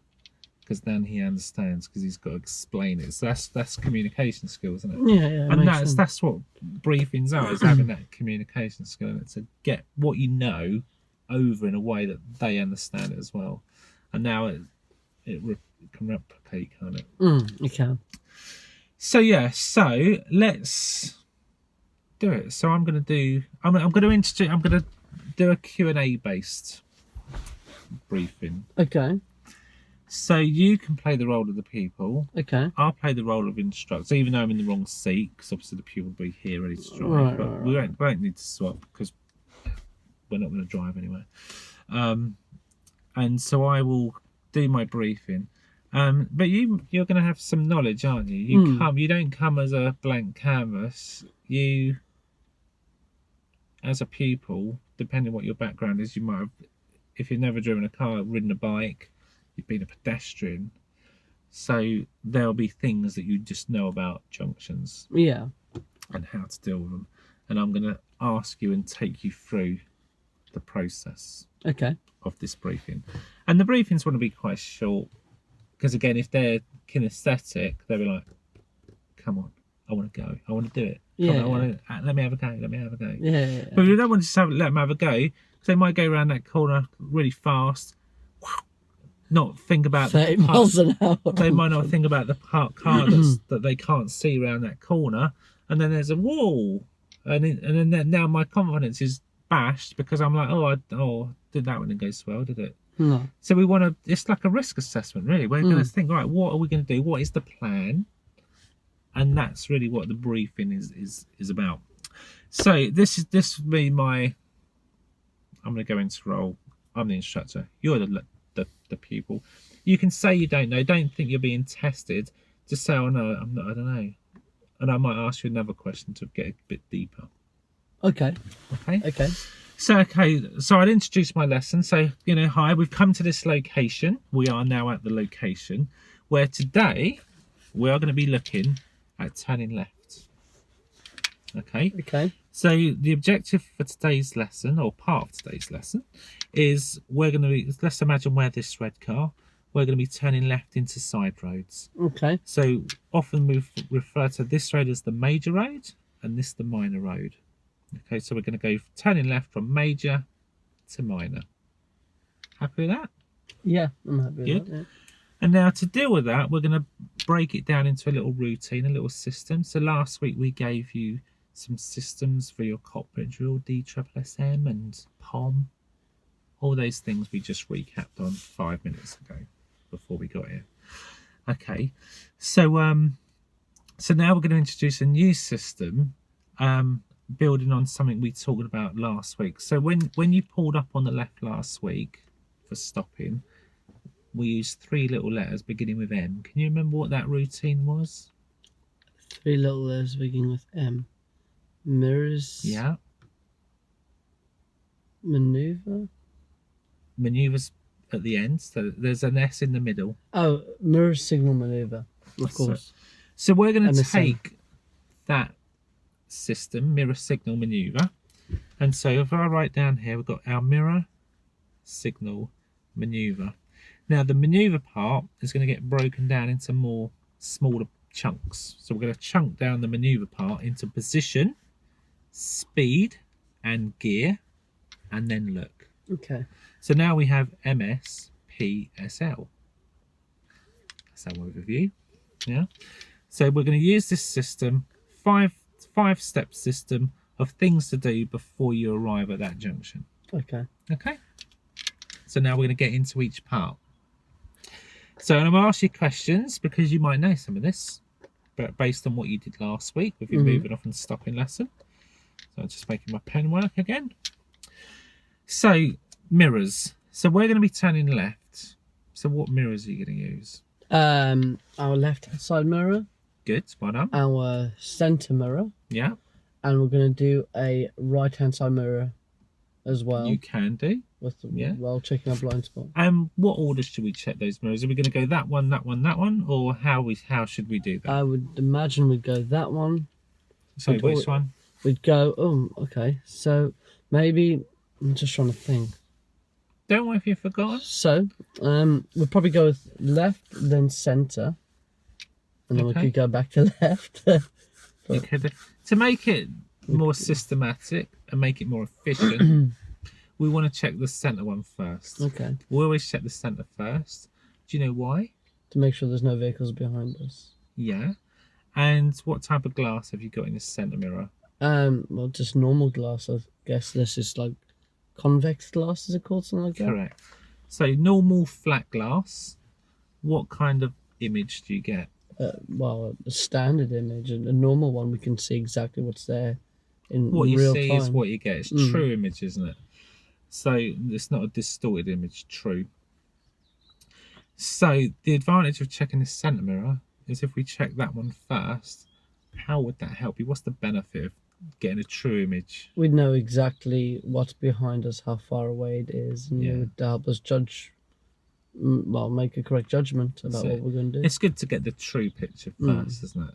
because then he understands because he's got to explain it. So that's communication skills, isn't it? Yeah. And that's what briefings are, is having that communication skill, and to get what you know over in a way that they understand it as well. And now it can replicate, can't it? It can. So let's do it. So I'm going to do a Q&A based briefing. Okay. So you can play the role of the pupil. Okay. I'll play the role of instructor, even though I'm in the wrong seat, because obviously the pupil will be here ready to drive. Right, but we won't need to swap because we're not going to drive anywhere. And so I will do my briefing. But you're going to have some knowledge, aren't you? You don't come as a blank canvas. You, as a pupil, depending on what your background is, you might have, if you've never driven a car, ridden a bike, you've been a pedestrian. So there'll be things that you just know about junctions. Yeah. And how to deal with them. And I'm going to ask you and take you through the process. Okay. Of this briefing. And the briefings want to be quite short, because again, if they're kinesthetic, they'll be like, come on, I want to go, I want to do it. Yeah. Let me have a go. Yeah. But we don't want to just let them have a go, because they might go around that corner really fast, not think about 30 miles an hour. They might not think about the parked car that they can't see around that corner, and then there's a wall, and then now my confidence is bashed because I'm like, did that one didn't go so well, did it? No. So we want to. It's like a risk assessment, really. We're going to think, right, what are we going to do? What is the plan? And that's really what the briefing is about. So this would be my. I'm going to go into role. I'm the instructor. You're the pupil. You can say you don't know. Don't think you're being tested. Just say, oh no, I'm not. I don't know. And I might ask you another question to get a bit deeper. Okay. Okay. So I'd introduce my lesson. So, hi, we've come to this location. We are now at the location where today we are going to be looking at turning left. Okay. So the objective for today's lesson, or part of today's lesson, is let's imagine we're this red car. We're going to be turning left into side roads. Okay. So often we refer to this road as the major road and this the minor road. Okay, so we're going to go turning left from major to minor. Happy with that? Yeah, I'm happy with that. Yeah. And now to deal with that, we're going to break it down into a little routine, a little system. So last week we gave you some systems for your cockpit drill, DSSM and POM. All those things we just recapped on 5 minutes ago before we got here. Okay, so now we're going to introduce a new system. Building on something we talked about last week. So when you pulled up on the left last week for stopping, we used 3 little letters beginning with M. Can you remember what that routine was? 3 little letters beginning with M. Mirrors. Yeah. Maneuver. Maneuvers at the end. So there's an S in the middle. Oh, mirror signal maneuver. Of course. So we're going to take that system, mirror signal maneuver, and so if I write down here, we've got our mirror signal maneuver. Now the maneuver part is going to get broken down into more smaller chunks, so we're going to chunk down the maneuver part into position, speed and gear, and then look. Okay, so now we have MSPSL. That's our overview. Yeah, so we're going to use this system, five-step system of things to do before you arrive at that junction. Okay. So now we're going to get into each part. So I'm going to ask you questions because you might know some of this, but based on what you did last week with your moving off and stopping lesson. So I'm just making my pen work again. So mirrors. So we're going to be turning left. So what mirrors are you going to use? Our left-hand side mirror. Good, well done. Our centre mirror. Yeah. And we're going to do a right-hand side mirror as well. You can do. While checking our blind spot. And what order should we check those mirrors? Are we going to go that one, that one, that one? Or how should we do that? I would imagine we'd go that one. So which one? We'd go, okay. So maybe, I'm just trying to think. Don't worry if you've forgotten. So, we'll probably go with left, then centre. And then we could go back to left. You could, to make it more systematic and make it more efficient, we want to check the centre one first. Okay. We always check the centre first. Do you know why? To make sure there's no vehicles behind us. Yeah. And what type of glass have you got in the centre mirror? Well, just normal glass, I guess. This is like convex glass, is it called? Something like that? Correct. So normal flat glass, what kind of image do you get? Well, a standard image, and a normal one, we can see exactly what's there in what real you see time. Is what you get. It's true image, isn't it? So it's not a distorted image, true. So the advantage of checking the centre mirror is if we check that one first, how would that help you? What's the benefit of getting a true image? We'd know exactly what's behind us, how far away it is, and it would help us judge, make a correct judgment about what we're going to do. It's good to get the true picture first, isn't it?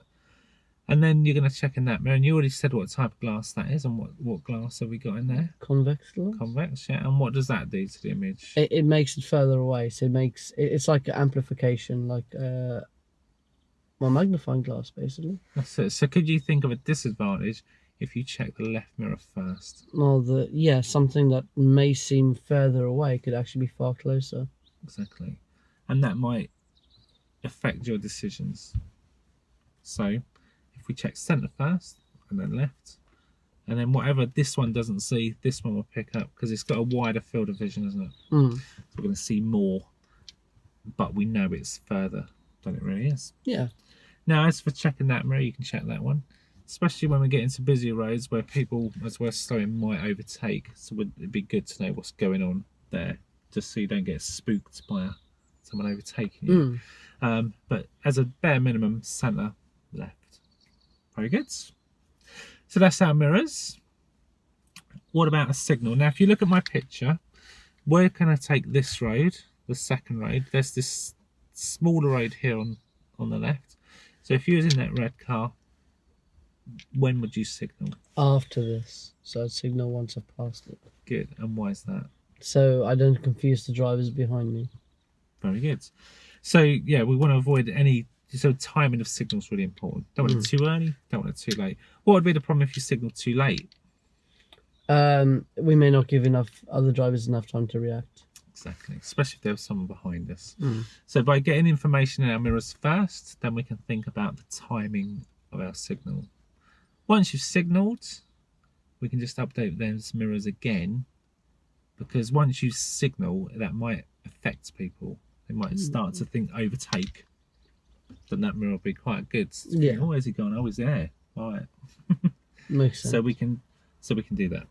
And then you're going to check in that mirror, and you already said what type of glass that is, and what glass have we got in there? Convex glass. Convex, yeah. And what does that do to the image? It makes it further away, so it's like an amplification, like magnifying glass, basically. That's it. So could you think of a disadvantage if you check the left mirror first? Well, something that may seem further away could actually be far closer. Exactly. and that might affect your decisions. So if we check centre first and then left, and then whatever this one doesn't see, this one will pick up because it's got a wider field of vision, isn't it? Mm. So we're going to see more, but we know it's further than it really is. Yeah. Now, as for checking that mirror, you can check that one, especially when we get into busy roads where people, as we're slowing, might overtake. So it'd be good to know what's going on there, just so you don't get spooked by someone overtaking you. But as a bare minimum, centre, left. Very good. So that's our mirrors. What about a signal? Now, if you look at my picture, we're going to take this road, the second road. There's this smaller road here on the left. So if you was in that red car, when would you signal? After this. So I'd signal once I've passed it. Good. And why is that? So I don't confuse the drivers behind me. Very good. So, yeah, we want to avoid any... So timing of signal is really important. Don't want it too early, don't want it too late. What would be the problem if you signal too late? We may not give other drivers enough time to react. Exactly, especially if there was someone behind us. So by getting information in our mirrors first, then we can think about the timing of our signal. Once you've signalled, we can just update those mirrors again, because once you signal, that might affect people. They might start to think overtake. Then that mirror will be quite good. Yeah. Oh, where's he gone? Oh, he's there. All right. Makes sense. So we can do that.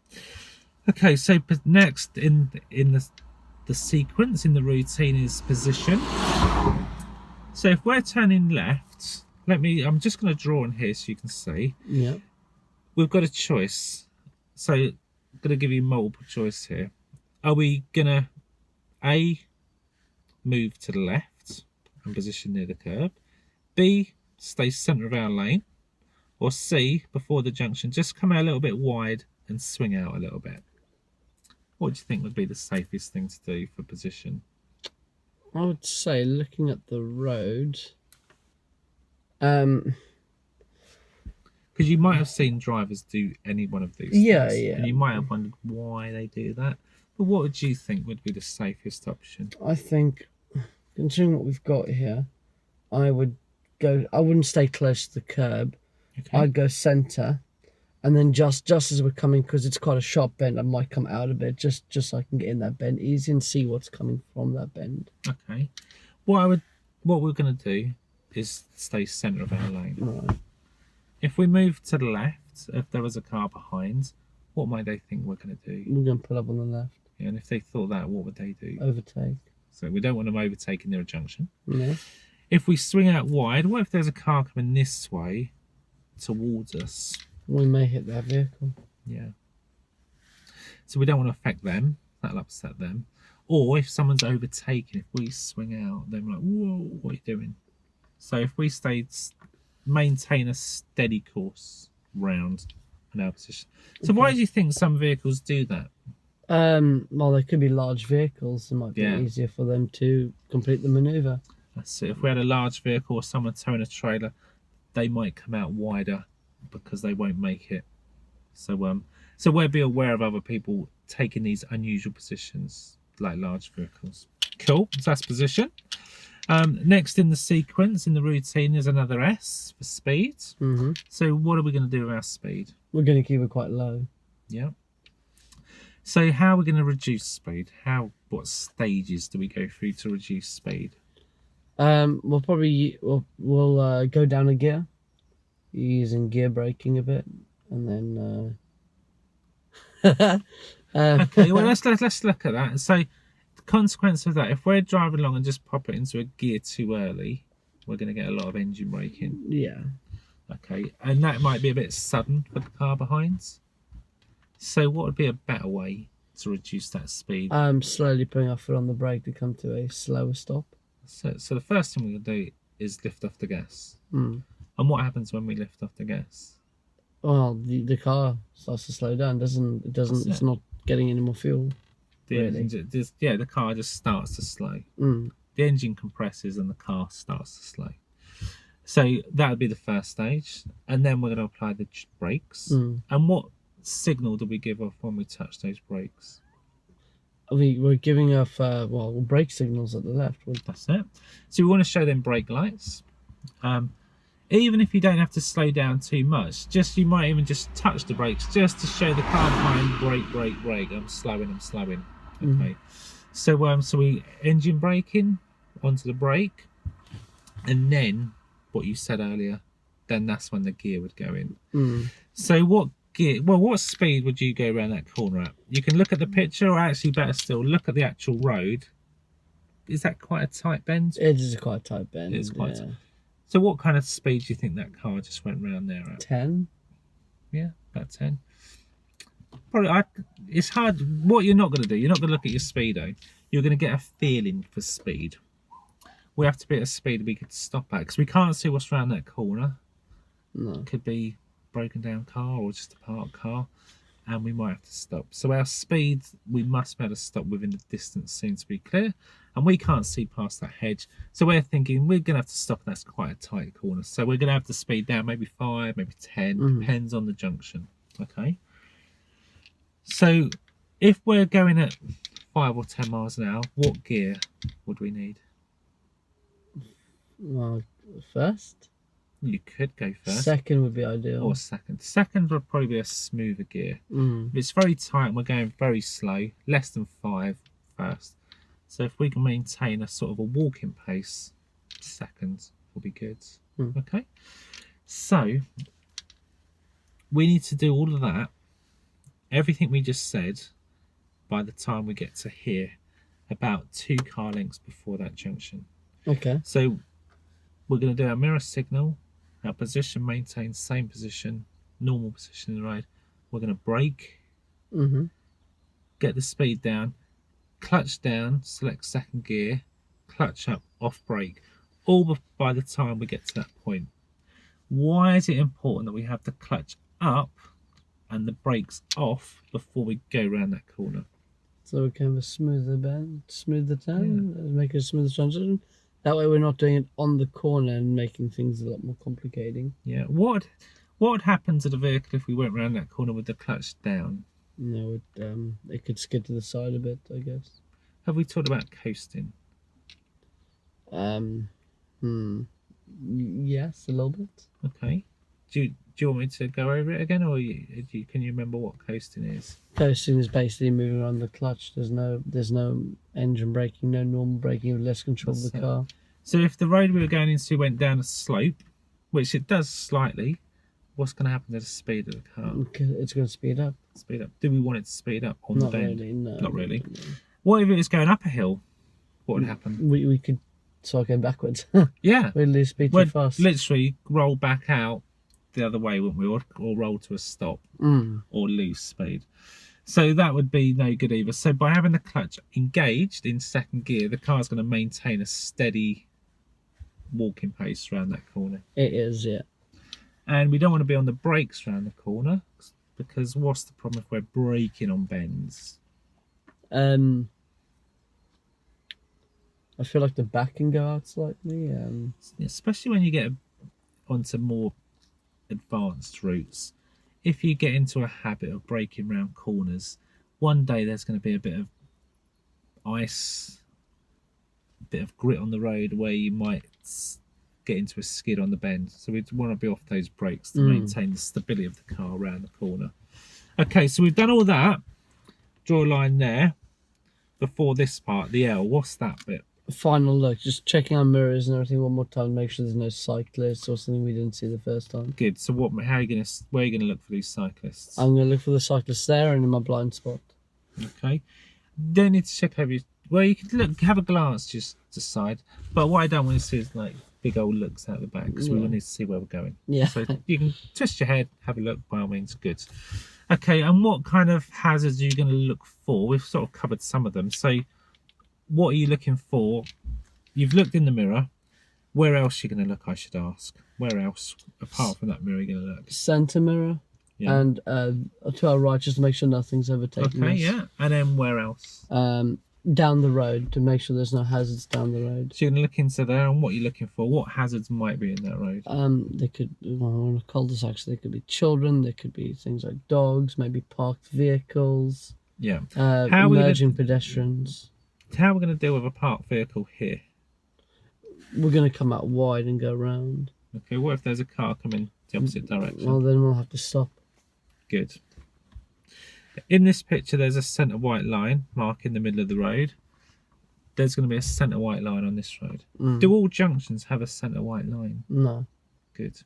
Okay. So next in the sequence in the routine is position. So if we're turning left, I'm just going to draw in here so you can see. Yeah. We've got a choice. So I'm going to give you multiple choice here. Are we going to A, move to the left and position near the curb? B, stay centre of our lane? Or C, before the junction, just come out a little bit wide and swing out a little bit? What do you think would be the safest thing to do for position? I would say, looking at the road, because you might have seen drivers do any one of these things. Yeah. And you might have wondered why they do that. But what would you think would be the safest option? I think, considering what we've got here, I wouldn't stay close to the curb. Okay. I'd go centre, and then just as we're coming, because it's quite a sharp bend, I might come out a bit, just so I can get in that bend easy and see what's coming from that bend. Okay. What we're going to do is stay centre of our lane. Right. If we move to the left, if there was a car behind, what might they think we're going to do? We're going to pull up on the left. Yeah, and if they thought that, what would they do? Overtake. So we don't want them overtaking near a junction. Yeah. If we swing out wide, what if there's a car coming this way towards us? We may hit that vehicle. Yeah. So we don't want to affect them. That'll upset them. Or if someone's overtaken, if we swing out, then we're like, whoa, what are you doing? So if we maintain a steady course round in our position. So why do you think some vehicles do that? Well, they could be large vehicles. It might be easier for them to complete the manoeuvre. That's it. If we had a large vehicle or someone towing a trailer, they might come out wider because they won't make it. So we'll be aware of other people taking these unusual positions like large vehicles. Cool. So that's position. Next in the sequence, in the routine, is another S for speed. Mm-hmm. So what are we going to do with our speed? We're going to keep it quite low. Yeah. So how are we going to reduce speed? What stages do we go through to reduce speed? We'll go down a gear, using gear braking a bit, and then. Okay, well let's look at that. So the consequence of that, if we're driving along and just pop it into a gear too early, we're going to get a lot of engine braking. Yeah. Okay, and that might be a bit sudden for the car behind. So what would be a better way to reduce that speed? Slowly putting our foot on the brake to come to a slower stop. So the first thing we're going to do is lift off the gas. Mm. And what happens when we lift off the gas? Well, the car starts to slow down. It's not getting any more fuel. The car just starts to slow. Mm. The engine compresses and the car starts to slow. So that would be the first stage. And then we're going to apply the brakes. Mm. And what signal do we give off when we touch those brakes? we're giving off brake signals at the left. That's it. So we want to show them brake lights. Even if you don't have to slow down too much, you might even just touch the brakes just to show the car behind brake. I'm slowing. Okay. So we engine braking onto the brake, and then what you said earlier, then that's when the gear would go in. So what speed would you go around that corner at? You can look at the picture, or actually better still, look at the actual road. Is that quite a tight bend? It is quite a tight bend. It's quite tight. So what kind of speed do you think that car just went round there at? 10. Yeah, about 10. Probably. It's hard. What you're not going to do, you're not going to look at your speedo. You're going to get a feeling for speed. We have to be at a speed we could stop at, because we can't see what's around that corner. No. It could be a broken down car or just a parked car, and we might have to stop. So our speed, we must be able to stop within the distance seems to be clear, and we can't see past that hedge. So we're thinking we're going to have to stop, and that's quite a tight corner. So we're going to have to speed down, maybe 5, maybe 10, depends on the junction. Okay. So if we're going at 5 or 10 miles an hour, what gear would we need? Well, first. You could go first. Second would be ideal. Or second. Second would probably be a smoother gear. If it's very tight and we're going very slow, less than 5 first. So if we can maintain a sort of a walking pace, second will be good. Okay. So we need to do all of that, everything we just said, by the time we get to here, about 2 car lengths before that junction. Okay. So we're going to do our mirror signal, our position maintained, same position, normal position in the road. We're going to brake, get the speed down, clutch down, select second gear, clutch up, off brake, all by the time we get to that point. Why is it important that we have the clutch up and the brakes off before we go around that corner? So we can have a smoother bend, smoother turn, make a smoother transition. That way we're not doing it on the corner and making things a lot more complicating. Yeah. What would happen to the vehicle if we went around that corner with the clutch down? No, it could skid to the side a bit, I guess. Have we talked about coasting? Yes, a little bit. Okay. Do you want me to go over it again, or can you remember what coasting is? Coasting is basically moving around the clutch. There's no engine braking, no normal braking, with less control of the car. So if the road we were going into went down a slope, which it does slightly, what's going to happen to the speed of the car? It's going to speed up. Speed up. Do we want it to speed up on the bend? Really, no. Not really. No. What if it was going up a hill? What would happen? We could start going backwards. Yeah. We'd lose speed too fast. Literally roll back out the other way, wouldn't we? Or roll to a stop or lose speed. So that would be no good either. So by having the clutch engaged in second gear, the car's going to maintain a steady walking pace around that corner. It is, yeah. And we don't want to be on the brakes around the corner, because what's the problem if we're braking on bends? I feel like the back can go out slightly. Especially when you get onto more advanced routes. If you get into a habit of braking around corners, one day there's going to be a bit of ice, a bit of grit on the road where you might get into a skid on the bend. So we want to be off those brakes to maintain the stability of the car around the corner. Okay, so we've done all that. Draw a line there before this part, the L. What's that bit? Final look, just checking our mirrors and everything one more time, make sure there's no cyclists or something we didn't see the first time. Good. So where are you going to look for these cyclists? I'm going to look for the cyclists there and in my blind spot. Okay. Then need to check over you can look, have a glance just to the side, but what I don't want to see is like big old looks out the back, because we will need to see where we're going. Yeah. So you can twist your head, have a look, by all means. Good. Okay, and what kind of hazards are you going to look for? We've sort of covered some of them. So what are you looking for? You've looked in the mirror. Where else are you going to look, I should ask? Where else, apart from that mirror, are you going to look? Centre mirror. Yeah. And to our right, just to make sure nothing's overtaken us. Okay, yeah. And then where else? Down the road, to make sure there's no hazards down the road. So you're going to look into there, and what are you looking for? What hazards might be in that road? They could, on a cul-de-sac, there could be children, there could be things like dogs, maybe parked vehicles. Yeah. How are we Emerging pedestrians. How are we going to deal with a parked vehicle here? We're going to come out wide and go round. Okay, what if there's a car coming the opposite direction? Well, then we'll have to stop. Good. In this picture, there's a centre white line marking the middle of the road. There's going to be a centre white line on this road. Do all junctions have a centre white line? No. Good.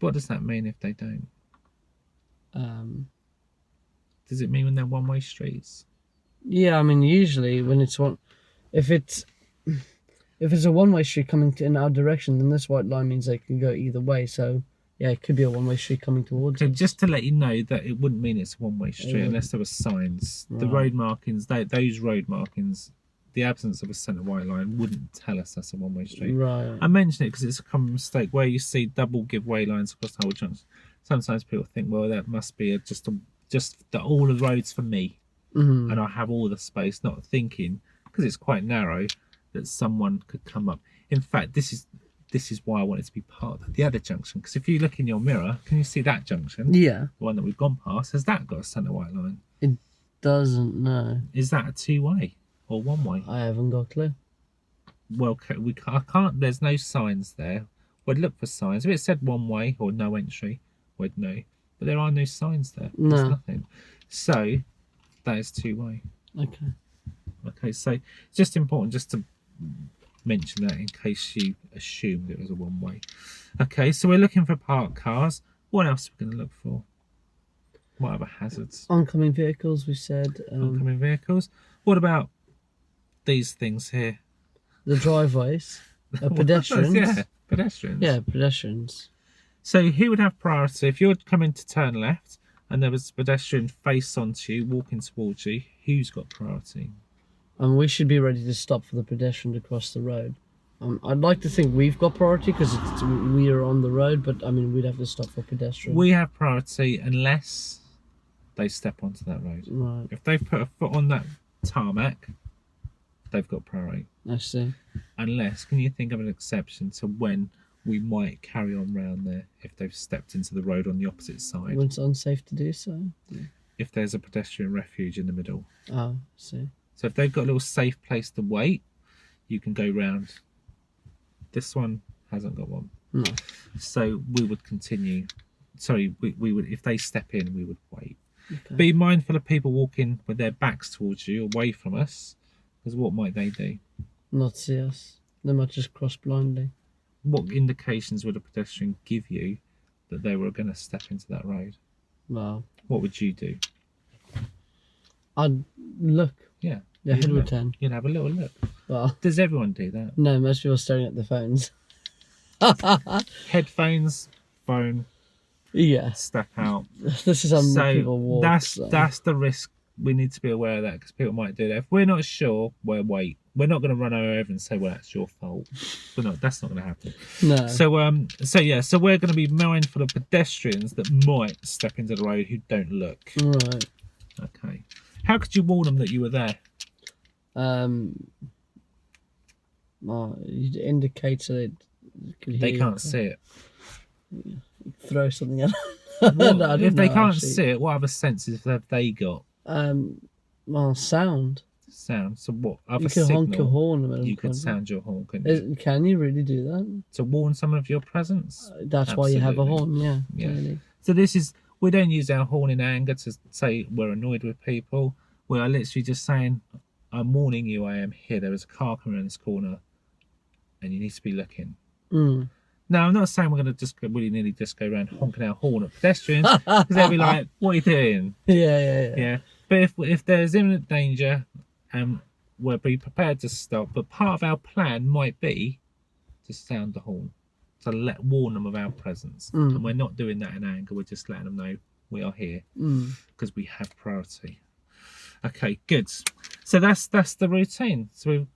What does that mean if they don't? Does it mean when they're one-way streets? Yeah, I mean, usually when it's one, if it's a one-way street coming in our direction, then this white line means they can go either way. So yeah, it could be a one-way street coming towards us. Just to let you know that it wouldn't mean it's a one-way street unless there were signs. Right. The road markings, those road markings, the absence of a centre white line wouldn't tell us that's a one-way street. Right. I mention it because it's a common mistake where you see double give-way lines across the whole junction. Sometimes people think, well, that must be just all the roads for me, and I have all the space, not thinking, because it's quite narrow, that someone could come up. In fact, this is why I want it to be part of the other junction, because if you look in your mirror, can you see that junction? Yeah. The one that we've gone past, has that got a centre white line? It doesn't, no. Is that a two-way or one-way? I haven't got a clue. Well, I can't, there's no signs there. We'd look for signs. If it said one-way or no entry, we'd know. But there are no signs there. No. There's nothing. So, that is two-way. Okay. Okay, so it's just important just to mention that in case you assumed it was a one-way. Okay, so we're looking for parked cars. What else are we going to look for? What other hazards? Oncoming vehicles, we said. Oncoming vehicles. What about these things here? The driveways. Pedestrians. Yeah, pedestrians. Yeah, pedestrians. So who would have priority? If you're coming to turn left and there was a pedestrian face onto you, walking towards you, who's got priority? And we should be ready to stop for the pedestrian to cross the road. I'd like to think we've got priority because we are on the road, but I mean, we'd have to stop for pedestrian. We have priority unless they step onto that road. Right. If they've put a foot on that tarmac, they've got priority. I see. Unless, can you think of an exception to when we might carry on round there if they've stepped into the road on the opposite side? When it's unsafe to do so. Yeah. If there's a pedestrian refuge in the middle. Oh, I see. So if they've got a little safe place to wait, you can go round. This one hasn't got one. No. So we would continue. Sorry, we would, if they step in, we would wait. Okay. Be mindful of people walking with their backs towards you, away from us, because what might they do? Not see us. They might just cross blindly. What indications would a pedestrian give you that they were going to step into that road? Well, What would you do? I'd look. Yeah. The head You'd would look. turn. You'd have a little look. Well, Does everyone do that? no, most people are staring at their phones. Headphones, phone, Yeah. step out. This is how So people walk. that's the risk. We need to be aware of that because people might do that. If we're not sure, we'll wait. We're not going to run over and say, "Well, that's your fault." We're not. That's not going to happen. No. So we're going to be mindful of pedestrians that might step into the road who don't look. Right. Okay. How could you warn them that you were there? Well, you'd indicate so they could hear They you. can't see it. Throw something at Well, No, I if didn't they know, can't actually. see it, what other senses have they got? Well, sound. Sound. So what other You can signal? honk your horn a minute. You could sound your horn, couldn't you? Can you really do that? To warn someone of your presence? That's why you have a Absolutely. horn, yeah. Yeah. Clearly. So we don't use our horn in anger to say we're annoyed with people. We are literally just saying, I'm warning you, I am here. There is a car coming around this corner and you need to be looking. Mm. Now, I'm not saying we're going to just willy-nilly just go around honking our horn at pedestrians because they'll be like, what are you doing? Yeah. Yeah. But if there's imminent danger, we'll be prepared to stop. But part of our plan might be to sound the horn, to warn them of our presence. And we're not doing that in anger. We're just letting them know we are here because we have priority. Okay, good. So that's the routine. So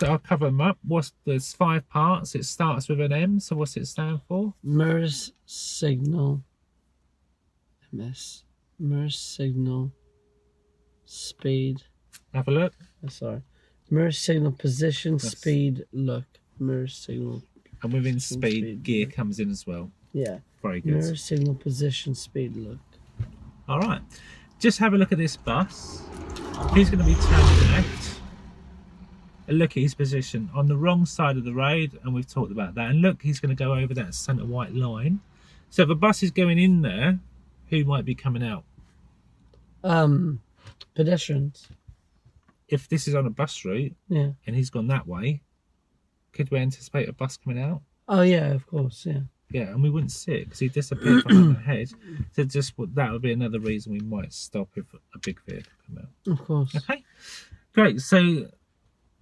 I'll cover them up. There's 5 parts. It starts with an M. So what's it stand for? Mirrors, signal, MS. Mirrors, signal, speed. Have a look. Sorry. Mirror, signal, position, speed, look. Mirror, signal. And within position, speed, gear comes in as well. Yeah. Very good. Mirror, signal, position, speed, look. All right. just have a look at this bus. He's going to be turning left. And look at his position on the wrong side of the road, and we've talked about that. And look, he's going to go over that centre white line. So if a bus is going in there, who might be coming out? Pedestrians. If this is on a bus route, Yeah. and he's gone that way, could we anticipate a bus coming out? Oh yeah, of course, yeah. Yeah, and we wouldn't see it because he disappeared from ahead. So that would be another reason we might stop if a big vehicle come out. Of course. Okay, great. So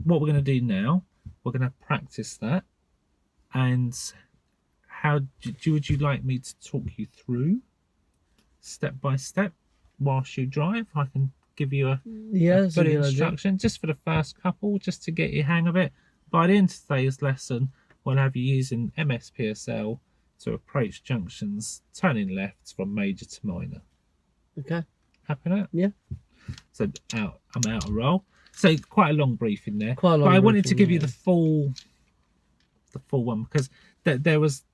what we're going to do now, we're going to practice that. And would you like me to talk you through step by step whilst you drive? I can give you a full instruction just for the first couple, just to get your hang of it. By the end of today's lesson, we'll have you using MSPSL to approach junctions, turning left from major to minor. Okay. Happy with that? Yeah. So I'm out of roll. So quite a long briefing there. Quite a long but I wanted briefing, to give you yeah. the full one because there was.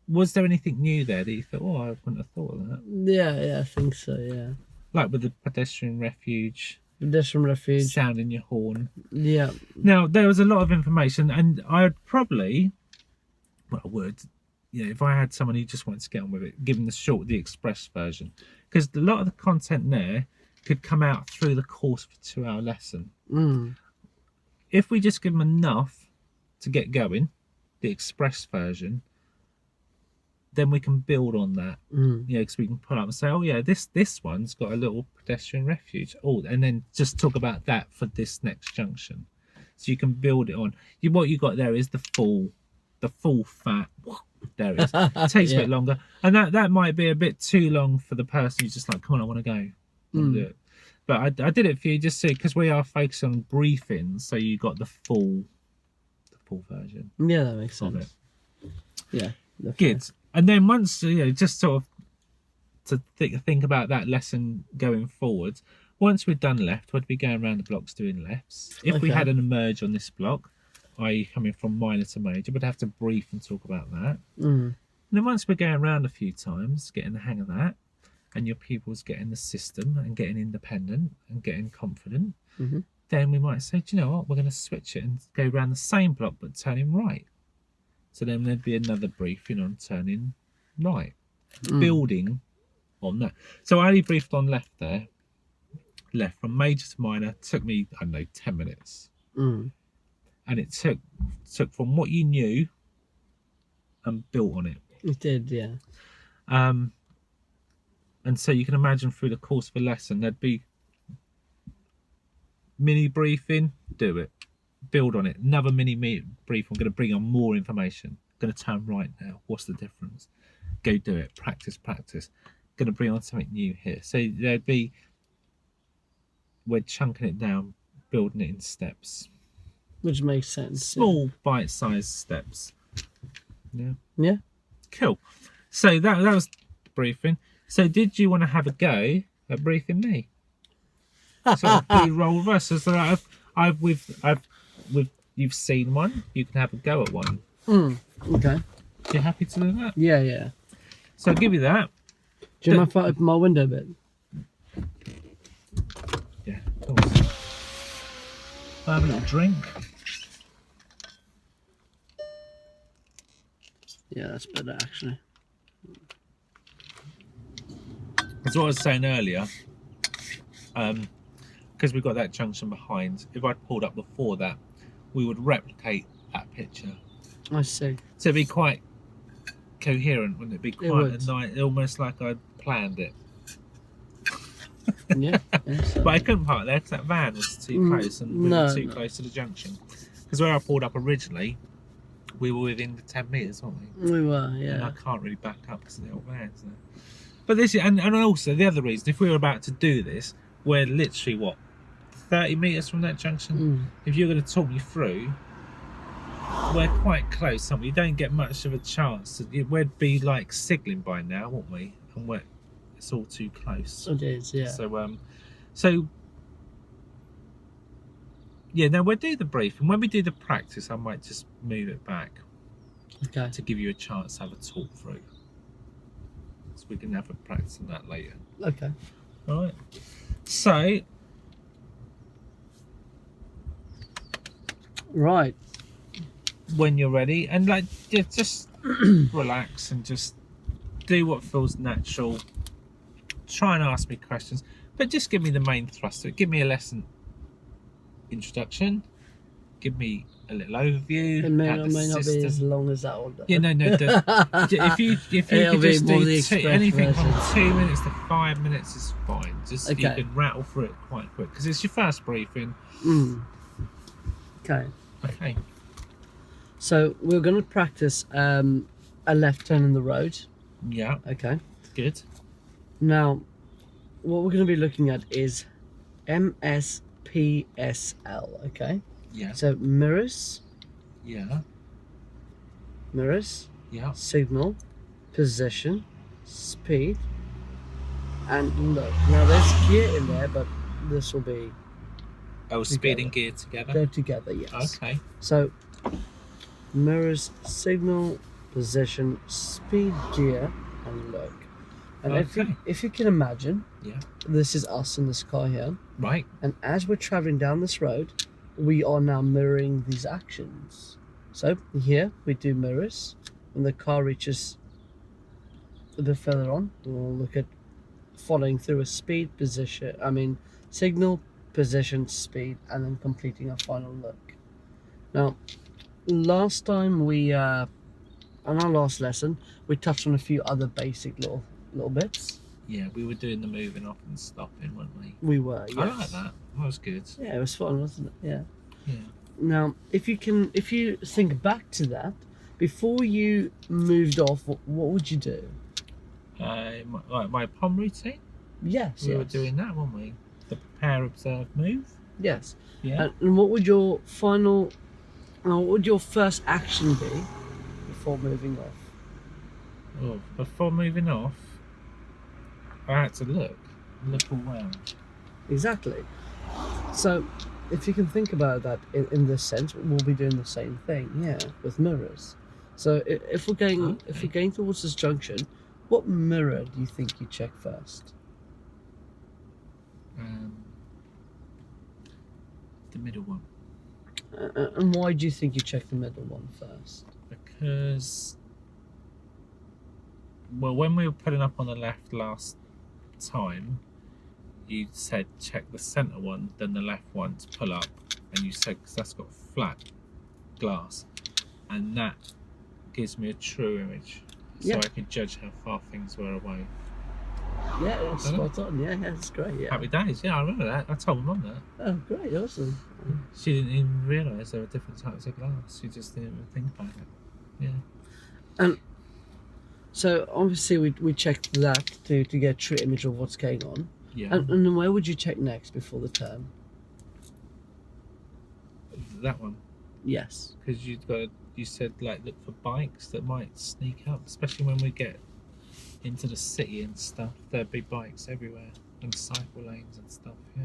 Was there anything new there that you thought, oh, I wouldn't have thought of that? Yeah, I think so, yeah. Like with the pedestrian refuge, Pedestrian refuge. sounding your horn. Yeah. Now, there was a lot of information, and I would, if I had someone who just wanted to get on with it, give them the express version. Because a lot of the content there could come out through the course of a 2-hour lesson. If we just give them enough to get going, the express version, then we can build on that. Because we can pull up and say, oh yeah, this one's got a little pedestrian refuge. Oh, and then just talk about that for this next junction. So you can build it on. What you got there is the full fat. There it is. It takes a bit longer, and that might be a bit too long for the person who's just like, come on, I want to go. I want to do it. But I did it for you just because we are focused on briefings, so you got the full version. Yeah, that makes sense. Yeah. Definitely. Good. And then once just sort of to think about that lesson going forward. Once we're done left, we'd be going around the blocks doing lefts. If we had an emerge on this block, i.e. coming from minor to major, we'd have to brief and talk about that. And then once we're going around a few times, getting the hang of that, and your pupils getting the system and getting independent and getting confident, then we might say, do you know what, we're going to switch it and go around the same block but turning right. So then there'd be another briefing on turning right, building on that. So I only briefed on left there. Left from major to minor took me, 10 minutes. And it took from what you knew and built on it. It did, yeah. And so you can imagine through the course of a lesson, there'd be mini briefing, do it. Build on it. Another mini brief. I'm going to bring on more information. I'm going to turn right now. What's the difference? Go do it. Practice. Going to bring on something new here. So there'd be, we're chunking it down, building it in steps. Which makes sense. Small bite-sized steps. Yeah. Yeah. Cool. So that was briefing. So did you want to have a go at briefing me? So do role reversals. So you've seen one, you can have a go at one. Okay. You happy to do that? Yeah. So I'll give you that. Do you mind if I open my window a bit? Yeah, of course. I'll have a little drink. Yeah, that's better actually. That's what I was saying earlier. Because we've got that junction behind, if I'd pulled up before that, we would replicate that picture. I see. So it'd be quite coherent, wouldn't it? Be quite a nice, almost like I'd planned it. Yeah. Yes. But I couldn't park there because that van was too close, and we were too close to the junction. Because where I pulled up originally, we were within the 10 metres, weren't we? We were, yeah. And I can't really back up because of the old vans there. But this, and also the other reason, if we were about to do this, we're literally 30 metres from that junction. If you're going to talk me through, we're quite close, aren't we? You don't get much of a chance. We'd be like signalling by now, wouldn't we? And it's all too close. It is, yeah. So yeah, now we'll do the brief, and when we do the practice, I might just move it back Okay. to give you a chance to have a talk through. So we can have a practice on that later. Okay. All right. So, Right. when you're ready, and like just relax and just do what feels natural. Try and ask me questions, but just give me the main thrust of it. Give me a lesson introduction. Give me a little overview. It may about or the may not be system. as long as that one. Yeah, no. If you It'll could be just more do the express anything version. from 2 minutes to 5 minutes is fine. Just you Okay. can rattle through it quite quick because it's your first briefing. Okay. Okay. So we're going to practice a left turn in the road. Yeah. Okay. Good. Now, what we're going to be looking at is MSPSL. Okay. Yeah. So mirrors, Yeah. Yeah. signal, position, speed, and look. Now there's gear in there, but this will be Oh, speed and gear together. go together. Yes. Okay. So mirrors, signal, position, speed, gear, and look. And Okay. if you can imagine, Yeah. this is us in this car here, Right. and as we're traveling down this road, we are now mirroring these actions. So here we do mirrors. When the car reaches a bit further on, we'll look at following through a speed, signal, position, speed, and then completing our final look. Now, last time on our last lesson, we touched on a few other basic little bits. Yeah, we were doing the moving off and stopping, weren't we? We were, yes. I like that. That was good. Yeah, it was fun, wasn't it? Yeah. Yeah. Now, if you think back to that, before you moved off, what would you do? My POM routine. Yes, We were doing that, weren't we? The prepare, observe, move. Yes. Yeah. And what would your first action be before moving off? Oh, before moving off, I had to look around. Exactly. So, if you can think about that in this sense, we'll be doing the same thing, yeah, with mirrors. So, if we're going towards this junction, what mirror do you think you check first? The middle one. And why do you think you check the middle one first? Because, well, when we were putting up on the left last time, you said check the centre one, then the left one to pull up, and you said because that's got flat glass, and that gives me a true image, so I can judge how far things were away. Yeah, it's spot on. Yeah, it's great. Yeah. Happy days. Yeah, I remember that. I told my mum that. Oh, great, awesome. She didn't even realise there were different types of glass. She just didn't even think about it. Yeah. And so obviously we checked that to get a true image of what's going on. Yeah. And then where would you check next before the turn? That one. Yes. Because you said like look for bikes that might sneak up, especially when we get into the city and stuff. There'd be bikes everywhere and cycle lanes and stuff. Yeah.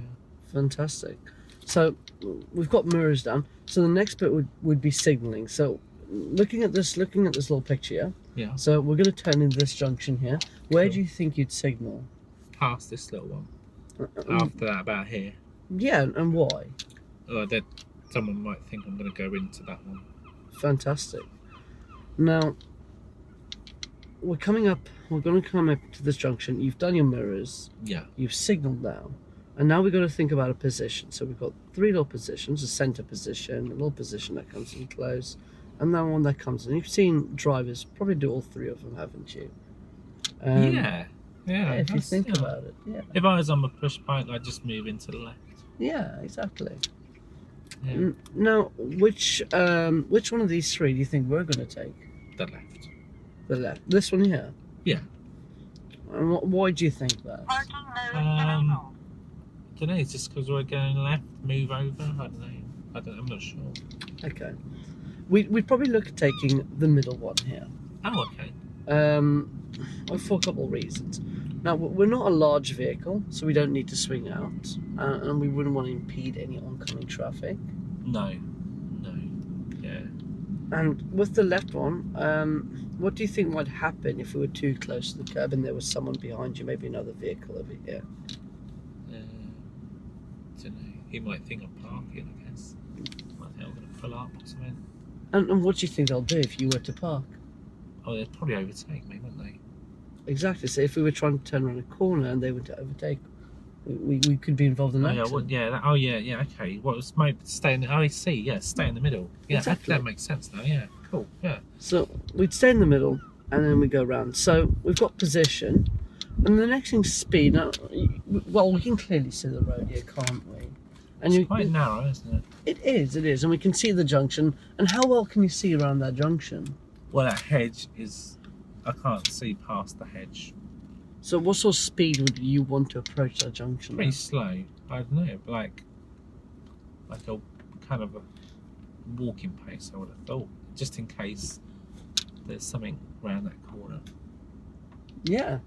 Fantastic. So we've got mirrors down. So the next bit would be signalling. So looking at this little picture here. Yeah. So we're going to turn in this junction here. Where do you think you'd signal? Past this little one. After that, about here. Yeah, and why? Oh, that someone might think I'm going to go into that one. Fantastic. Now we're going to come up to this junction. You've done your mirrors. Yeah. You've signaled now. And now we've got to think about a position. So we've got three little positions: a center position, a little position that comes in close, and then one that comes in. You've seen drivers probably do all three of them, haven't you? Yeah. If you think about it, yeah. If I was on a push bike, I'd just move into the left. Yeah, exactly. Yeah. Now, which one of these three do you think we're going to take? The left. The left. This one here. Yeah. And why do you think that? I don't know. It's just because we're going left, move over. I don't know. I'm not sure. Okay. We'd probably look at taking the middle one here. Oh, okay. For a couple of reasons. Now, we're not a large vehicle, so we don't need to swing out, and we wouldn't want to impede any oncoming traffic. No. Yeah. And with the left one, what do you think might happen if we were too close to the curb and there was someone behind you, maybe another vehicle over here? Don't know. He might think I'm parking, I guess. Might think I'm going to pull up or something. And what do you think they'll do if you were to park? Oh, they'd probably overtake me, wouldn't they? Exactly. So if we were trying to turn around a corner and they were to overtake, we could be involved in that. Yeah. Okay. Well, it's maybe stay in. Oh, I see. Yeah, stay in the middle. Yeah, Exactly. that makes sense now. Yeah, cool. Yeah. So we'd stay in the middle and then we go around. So we've got position, and the next thing's speed. Now, well, we can clearly see the road here, can't we? And It's quite narrow, isn't it? It is, and we can see the junction. And how well can you see around that junction? Well, that hedge is. I can't see past the hedge. So what sort of speed would you want to approach that junction? Pretty slow. I don't know, like a kind of a walking pace. I would have thought, just in case there's something around that corner. Yeah,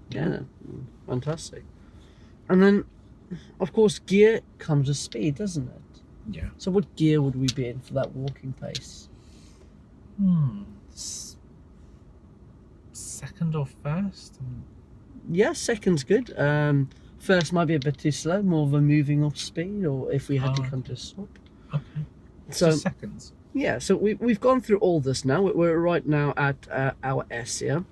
fantastic. And then, of course, gear comes with speed, doesn't it? Yeah. So what gear would we be in for that walking pace? Second or first? Yeah, second's good. First might be a bit too slow, more of a moving off speed, or if we had to come to a stop. Okay. So seconds. Yeah, so we've gone through all this now. We're right now at our S here,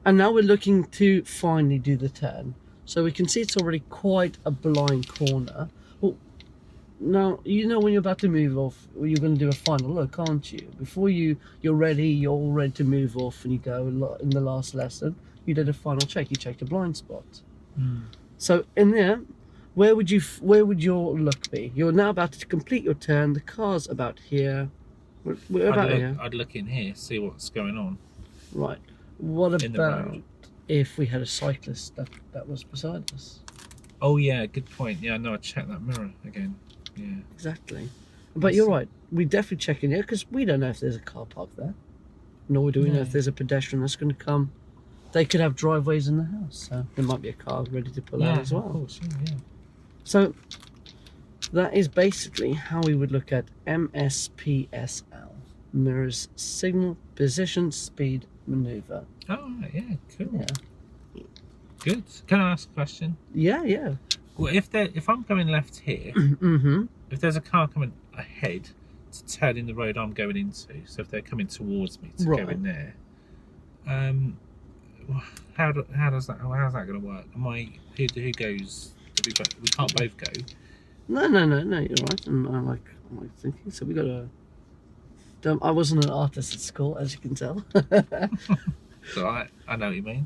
and now we're looking to finally do the turn. So we can see it's already quite a blind corner. Well, now you know when you're about to move off, you're going to do a final look, aren't you? Before you're ready, you're all ready to move off, and you go in the last lesson. You did a final check. You checked a blind spot. So in there, where would your look be? You're now about to complete your turn. The car's about here. We're about here. I'd look in here, see what's going on. Right. What In the about road. if we had a cyclist that was beside us? Oh yeah, good point. Yeah, no, I'd check that mirror again. Yeah. Exactly. But you're right. We definitely check in here because we don't know if there's a car park there, nor do we know if there's a pedestrian that's going to come. They could have driveways in the house, so there might be a car ready to pull out as well. Of course, yeah. So that is basically how we would look at MSPSL. Mirrors, signal, position, speed, maneuver. Oh, right, yeah, cool. Yeah. Good. Can I ask a question? Yeah. Well, if I'm going left here, if there's a car coming ahead to turn in the road I'm going into, so if they're coming towards me to go in there, how's that going to work? Who goes? We can't both go. No, you're right. I'm like thinking. So we got to. I wasn't an artist at school, as you can tell. So I know what you mean.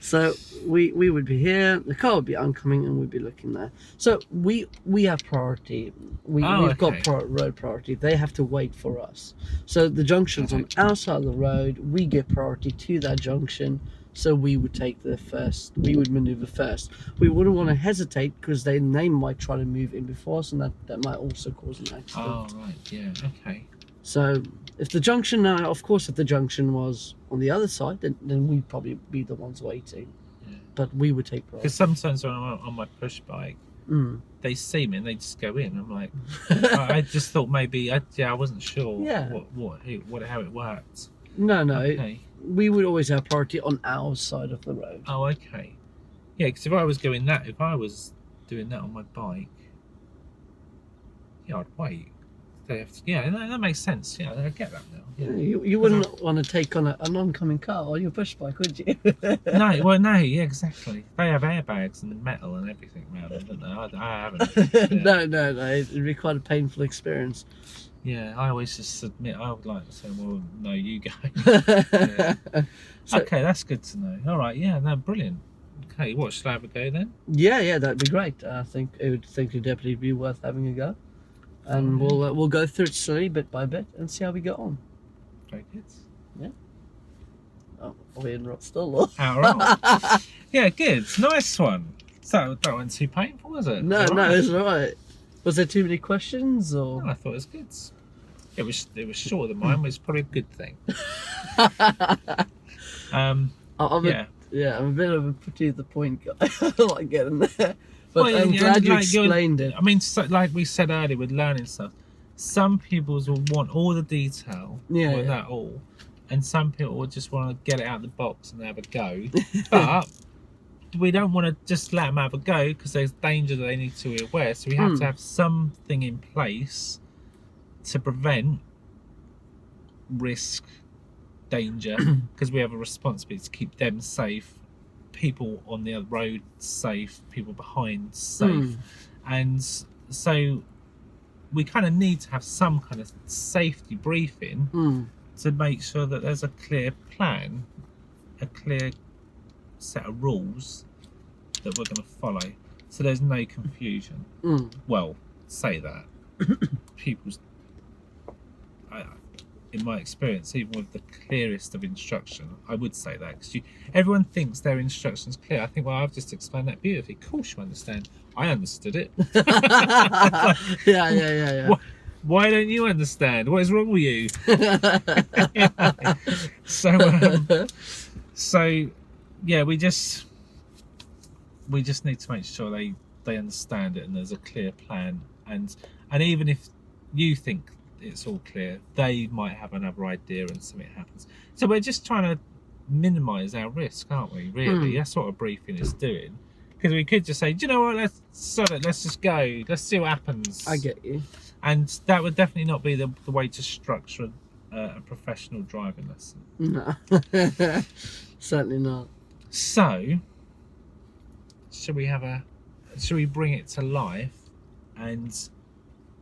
So we would be here. The car would be oncoming, and we'd be looking there. So we have priority. We've got road priority. They have to wait for us. So the junction's on our side of the road. We give priority to that junction. So we would take the first. We would maneuver first. We wouldn't want to hesitate because they might try to move in before us, and that might also cause an accident. Oh right, yeah, okay. So if the junction if the junction was on the other side, then we'd probably be the ones waiting. Yeah. But we would take priority. Because sometimes when I'm on my push bike, they see me and they just go in. I'm like, I just thought maybe I wasn't sure. Yeah. How it worked. No. Okay. We would always have priority on our side of the road. Oh, okay. Yeah, because if I was doing that on my bike, yeah, I'd wait. They have to, that makes sense. Yeah, I get that now. Yeah. You wouldn't want to take on an oncoming car on your push bike, would you? No, yeah, exactly. They have airbags and metal and everything around them, don't they? I haven't. Yeah. No, it'd be quite a painful experience. Yeah, I always just admit I would like to say, well, no, you go. Yeah. So, okay, that's good to know. All right, yeah, no, brilliant. Okay, shall I have a go then? Yeah, that'd be great. I think it would definitely be worth having a go. And we'll go through it slowly, bit by bit, and see how we get on. Very good. Yeah. Oh, are we in rot still? All right. Yeah, good. Nice one. So that wasn't too painful, was it? No, it's all right. Was there too many questions, or? No, I thought it was good. It was shorter than mine, which is probably a good thing. I'm a bit of a to the point guy. I like getting there. But I'm glad you explained it. I mean, so, like we said earlier with learning stuff, some pupils will want all the detail, Yeah, that all, and some people will just want to get it out of the box and have a go. But we don't want to just let them have a go because there's danger that they need to be aware. So we have to have something in place to prevent risk, danger, because we have a responsibility to keep them safe, people on the other road safe, people behind safe. And so we kind of need to have some kind of safety briefing to make sure that there's a clear plan, a clear set of rules that we're going to follow, so there's no confusion. Well, say that people's, in my experience, even with the clearest of instruction, I would say that, because everyone thinks their instruction's clear. I think, well, I've just explained that beautifully. Of course you understand. I understood it. Yeah. Why don't you understand? What is wrong with you? So yeah, we just need to make sure they understand it and there's a clear plan. And even if you think it's all clear, they might have another idea and something happens. So we're just trying to minimise our risk, aren't we? Really, that's what a briefing is doing. Because we could just say, do you know what? Let's just go. Let's see what happens. I get you. And that would definitely not be the way to structure a professional driving lesson. No, certainly not. So, should we bring it to life? And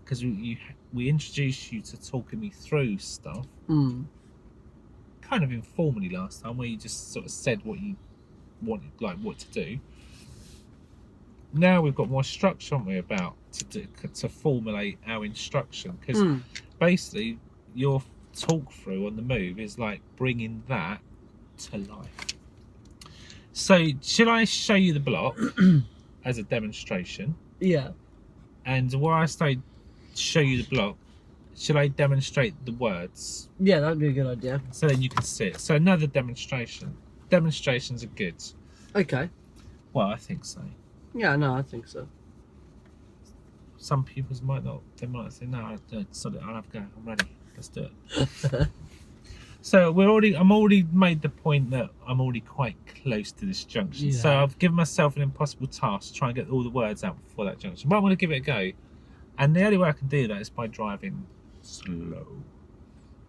because we introduced you to talking me through stuff, kind of informally last time, where you just sort of said what you wanted, like what to do. Now we've got more structure, haven't we, about to formulate our instruction, because basically your talk through on the move is like bringing that to life. So should I show you the block as a demonstration? Yeah. And whilst I show you the block, should I demonstrate the words? Yeah, that'd be a good idea. So then you can see it. So another demonstration. Demonstrations are good. Okay. Well, I think so. Yeah, no, I think so. Some pupils might not. They might say, "No, I'll have a go. I'm ready. Let's do it." So I'm already made the point that I'm already quite close to this junction. Yeah. So I've given myself an impossible task to try and get all the words out before that junction. But I'm going to give it a go. And the only way I can do that is by driving slow.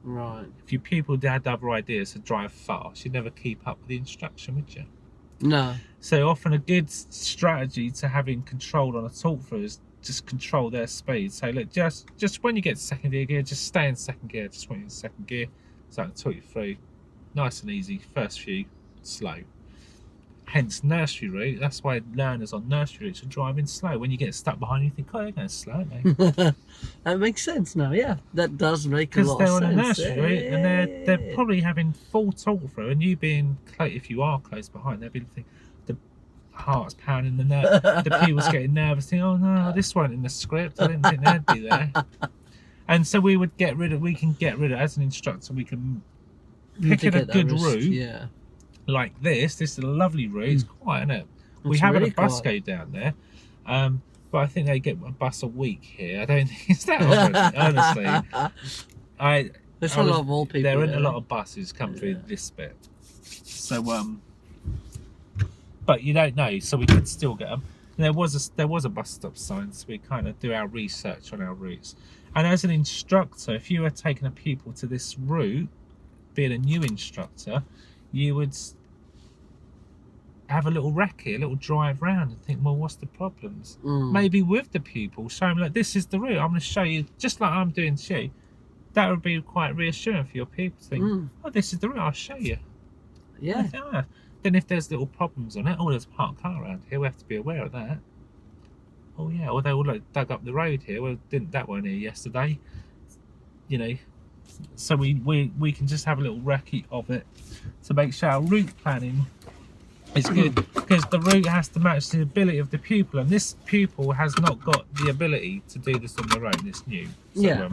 Right. If your pupil had other ideas to drive fast, you'd never keep up with the instruction, would you? No. So often a good strategy to having control on a talk through is just control their speed. So look, just when you get to second gear, just stay in second gear. Just when you're in second gear, so I can talk you through, nice and easy. First few, slow. Hence nursery route. That's why learners on nursery routes are driving slow. When you get stuck behind, you think, "Oh, they're going slow, aren't they?" That makes sense now. Yeah, that does make a lot of sense. Because they're on a nursery route and they're probably having full talk through, and you being if you are close behind, they'll be thinking, the heart's pounding, the people's getting nervous, thinking, "Oh no, this weren't in the script. I didn't think they'd be there." And so we can get rid of as an instructor, we can pick a good route. Yeah. Like this is a lovely route. It's quiet, isn't it? We It's haven't really a bus quiet. go down there, but I think they get a bus a week here. I don't think it's that often, honestly. There's a lot of old people. There aren't a lot of buses come through this bit, so but you don't know, so we could still get them. There was a bus stop sign, so we kind of do our research on our routes. And as an instructor, if you were taking a pupil to this route, being a new instructor, you would have a little recce, a little drive round and think, well, what's the problems? Maybe with the pupil, show them, like, this is the route. I'm going to show you, just like I'm doing to you. That would be quite reassuring for your people to think, oh, this is the route, I'll show you. Yeah. Think, "Ah." Then if there's little problems on it, oh, there's a parked car around here, we have to be aware of that. Oh yeah, or they all dug up the road here. Well, didn't that one here yesterday? You know, so we can just have a little recce of it to make sure our route planning is good, because the route has to match the ability of the pupil, and this pupil has not got the ability to do this on their own. It's new. So, Yeah.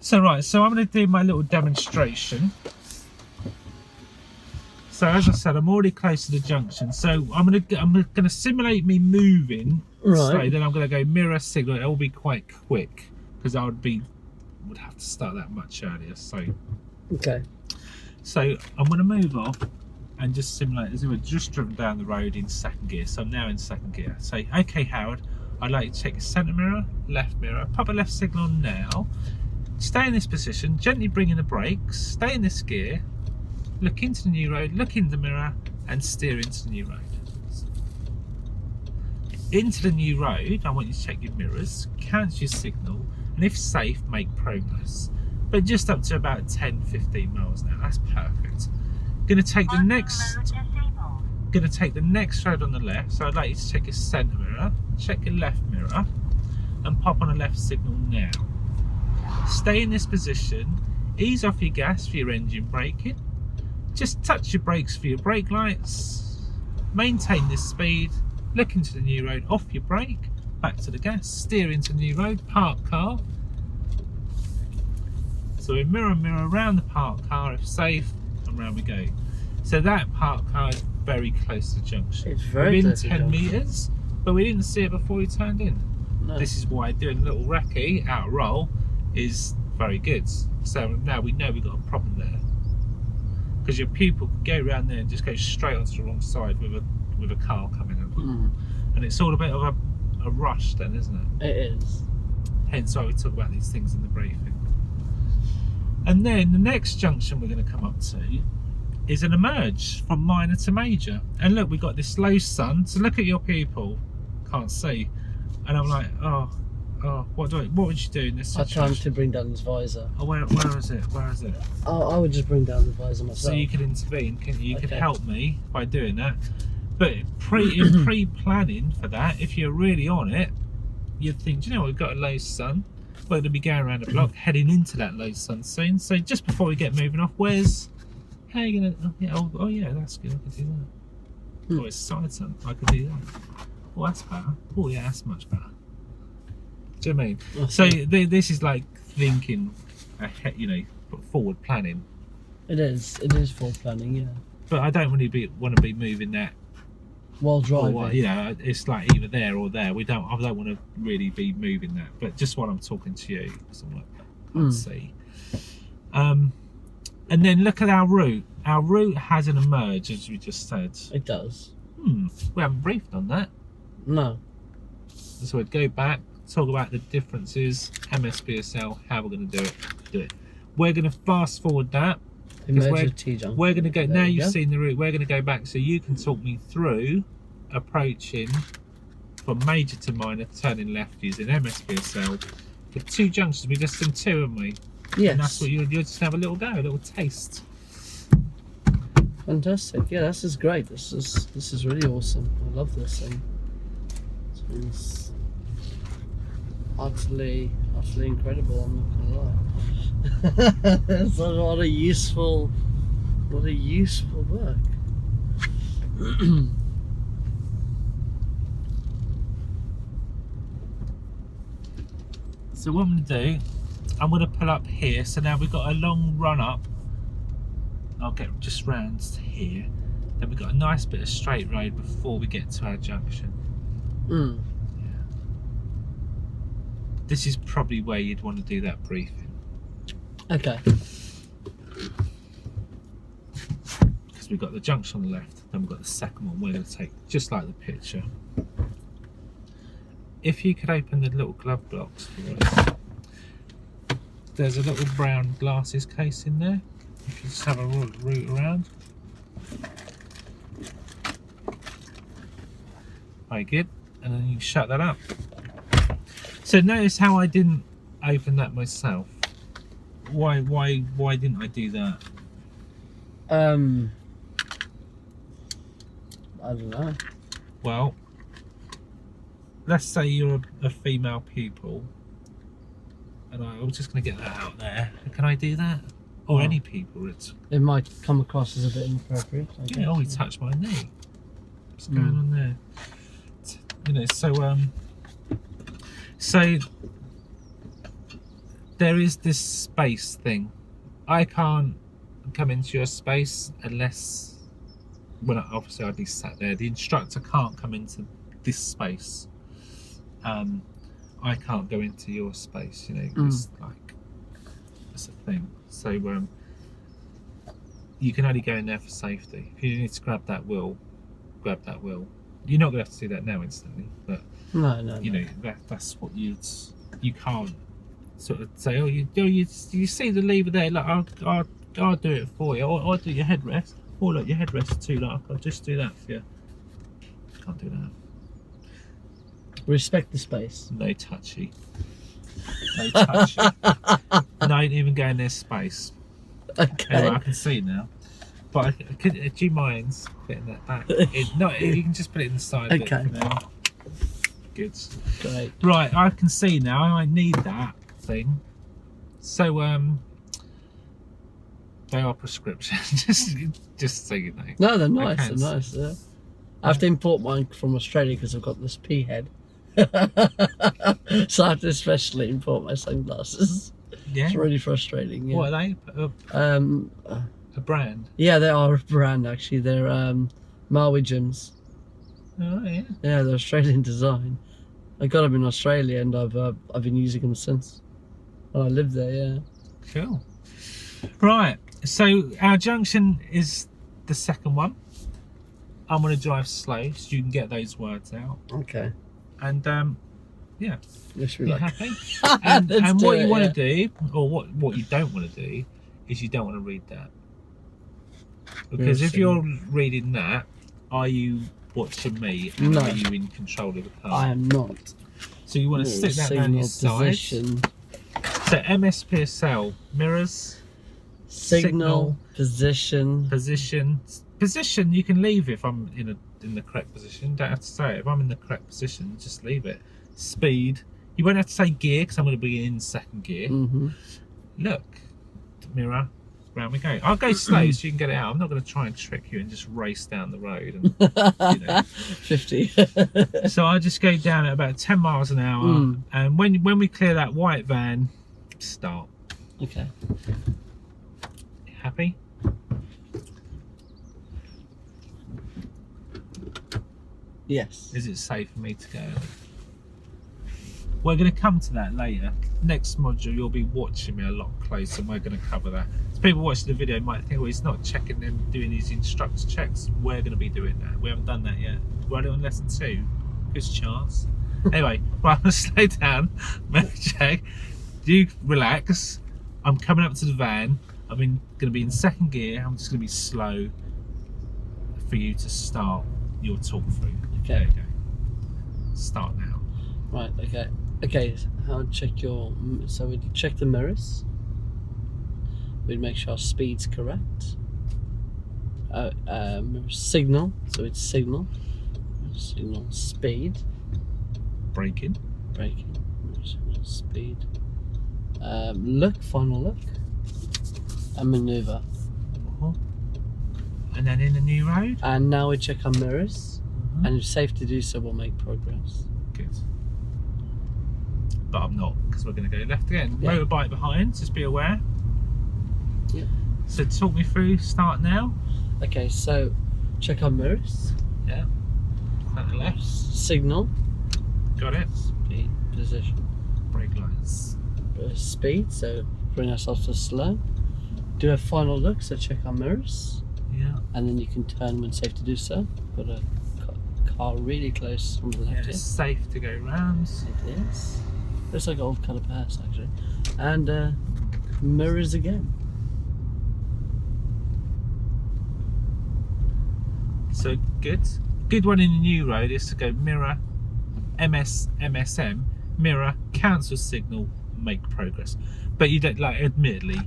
So right, so I'm going to do my little demonstration. So as I said, I'm already close to the junction. So I'm gonna simulate me moving Right. So then I'm going to go mirror, signal. It will be quite quick because I would have to start that much earlier. So Okay. I'm going to move off and just simulate as if we're just driven down the road in second gear. So I'm now in second gear. Say, okay, Howard, I'd like you to take a centre mirror, pop a left signal on now. Stay in this position, gently bring in the brakes, stay in this gear, look into the new road, look in the mirror, and steer into the new road. Into the new road, I want you to check your mirrors, cancel your signal, and if safe, make progress. But just up to about 10-15 miles an hour. That's perfect. Gonna take the next road on the left, so I'd like you to check your centre mirror, check your left mirror, and pop on a left signal now. Stay in this position, ease off your gas for your engine braking, just touch your brakes for your brake lights, maintain this speed, look into the new road, off your brake, back to the gas, steer into the new road, park car. So we mirror around the parked car if safe, and round we go. So that parked car is very close to the junction. It's very within close to 10 junction. metres, but we didn't see it before we turned in. No. This is why doing a little recce out of roll is very good. So now we know we've got a problem there. Because your pupil could go around there and just go straight onto the wrong side with a car coming in. And it's all a bit of a rush then, isn't it? It is. Hence why we talk about these things in the briefing. And then the next junction we're going to come up to is an emerge from minor to major. And look, we've got this low sun, so look at your pupil, can't see. And I'm like, oh, what would you do in this I situation? try to bring down his visor. Oh, where is it? I would just bring down the visor myself. So you could intervene, couldn't you? You could Okay. help me by doing that. But in pre-planning for that, if you're really on it, you'd think, do you know what, we've got a low sun. We're going to be going around the block, heading into that low sun soon. So just before we get moving off, how are you going to, oh yeah, that's good, I could do that. Oh, it's side sun, I could do that. Oh, that's better. Oh yeah, that's much better. Do you know what I mean? So this is like thinking ahead, forward planning. It is full planning, yeah. But I don't really want to be moving that. While driving. Or, it's like either there or there. I don't want to really be moving that. But just while I'm talking to you, something like that. Let's see. And then look at our route. Our route has an emerge, as we just said. It does. We haven't briefed on that. No. So we'd go back, talk about the differences, MSBSL, how we're going to do it. We're going to fast forward that. Emerge T-junction. We're going to go, now you've go. seen the route, we're going to go back so you can talk me through approaching from major to minor, turning left using MSBSL for 2 junctions. We just done 2, haven't we? Yes. And that's what you'll just have a little go, a little taste. Fantastic. Yeah, this is great. This is really awesome. I love this thing. It's utterly incredible, I'm not gonna lie. It's a lot of useful work. So what I'm going to do, I'm going to pull up here. So now we've got a long run up. I'll get just round to here. Then we've got a nice bit of straight road before we get to our junction. Yeah. This is probably where you'd want to do that briefing. Okay. Because we've got the junction on the left, then we've got the second one we're going to take, just like the picture. If you could open the little glove box for us. There's a little brown glasses case in there. If you just have a route around. Very good. And then you can shut that up. So notice how I didn't open that myself. Why didn't I do that? I don't know. Well, let's say you're a female pupil, and I'm just going to get that out there. Can I do that? Or any people? It might come across as a bit inappropriate. I guess. Oh, he touched my knee. What's going on there? So there is this space thing. I can't come into your space unless, obviously I'd be sat there. The instructor can't come into this space. I can't go into your space, you know, it's like, that's a thing. So you can only go in there for safety. If you need to grab that wheel, grab that wheel. You're not going to have to do that now instantly, but No. you know, that's what you can't sort of say, oh, you see the lever there, like, I'll do it for you, or I'll do your headrest. Oh, look, your headrest too, like, I'll just do that for you. Can't do that. Respect the space. No touchy. No touchy. Don't even go in their space. Okay. Anyway, I can see now. But do you mind putting that back? No, you can just put it in the side of it Okay. for now. Good. Great. Right, I can see now. I need that thing. So they are prescription. just so you know. No, they're nice. Okay. They're nice. Yeah. I have to import mine from Australia because I've got this pea head. So I have to especially import my sunglasses. Yeah. It's really frustrating. Yeah. What are they? A brand. Yeah, they are a brand actually. They're Maui Gyms. Oh yeah. Yeah, they're Australian design. I got them in Australia and I've been using them since. And I lived there. Yeah. Cool. Right. So our junction is the second one. I'm going to drive slow so you can get those words out. Okay. And yeah, Wish you me luck. happy? And Let's what do you it, want to do, or what you don't want to do, is you don't want to read that. Because if you're reading that, are you watching me and No. are you in control of the car? I am not. So you want to stick that down your side. Position. So MSPSL, mirrors, Signal. Position. Position you can leave if I'm in the correct position. Don't have to say it. If I'm in the correct position, just leave it. Speed, you won't have to say gear because I'm going to be in second gear. Mm-hmm. Look, mirror, round we go. I'll go slow so you can get it out. I'm not going to try and trick you and just race down the road and, you know. 50. So I just go down at about 10 miles an hour, and when we clear that white van, start. Okay. Happy? Yes. Is it safe for me to go? We're going to come to that later. Next module, you'll be watching me a lot closer, and we're going to cover that. So people watching the video might think, well, he's not checking them, doing these instructor checks. We're going to be doing that. We haven't done that yet. We're only on lesson 2. Good chance. Anyway, right, I'm going to slow down. Check. You relax. I'm coming up to the van. I'm going to be in second gear. I'm just going to be slow for you to start your talk through. Okay. There you go. Start now. Right. Okay. Okay. How to check your? So we check the mirrors. We'd make sure our speed's correct. Signal. So it's signal. Signal. Speed. Braking. Braking. Signal. Speed. Look. Final look. And maneuver. And then in the new road. And now we check our mirrors. And if safe to do so, we'll make progress. Good. But I'm not, because we're going to go left again. Yeah. Motorbike behind, just be aware. Yeah. So talk me through, start now. Okay, so check our mirrors. Yeah. At the left. Signal. Got it. Speed. Position. Brake lights. Speed, so bring ourselves to slow. Do a final look, so check our mirrors. Yeah. And then you can turn when safe to do so. Got a car really close on the left Yeah, here. it's safe to go round. It is. Looks like old colour pass actually. And mirrors again. So good one in the new road is to go mirror, MSM, mirror, cancel signal, make progress. But you don't, like, admittedly,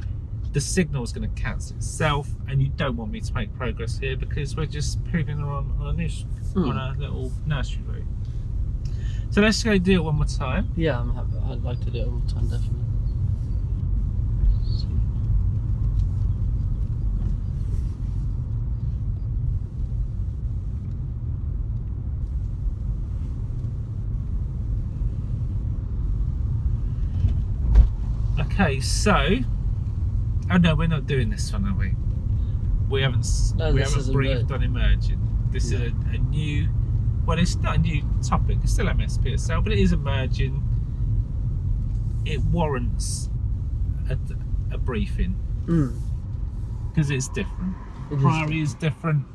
the signal is going to cancel itself, and you don't want me to make progress here because we're just proving her on a little nursery road. So let's go do it one more time. Yeah, I'm happy. I'd like to do it one more time, definitely. Okay, so oh no, we're not doing this one, are we? We haven't No, we this haven't isn't briefed good. on emerging. This is a new well, it's not a new topic, it's still MSPSL, but it is emerging. It warrants a briefing because it's different. Priority is different,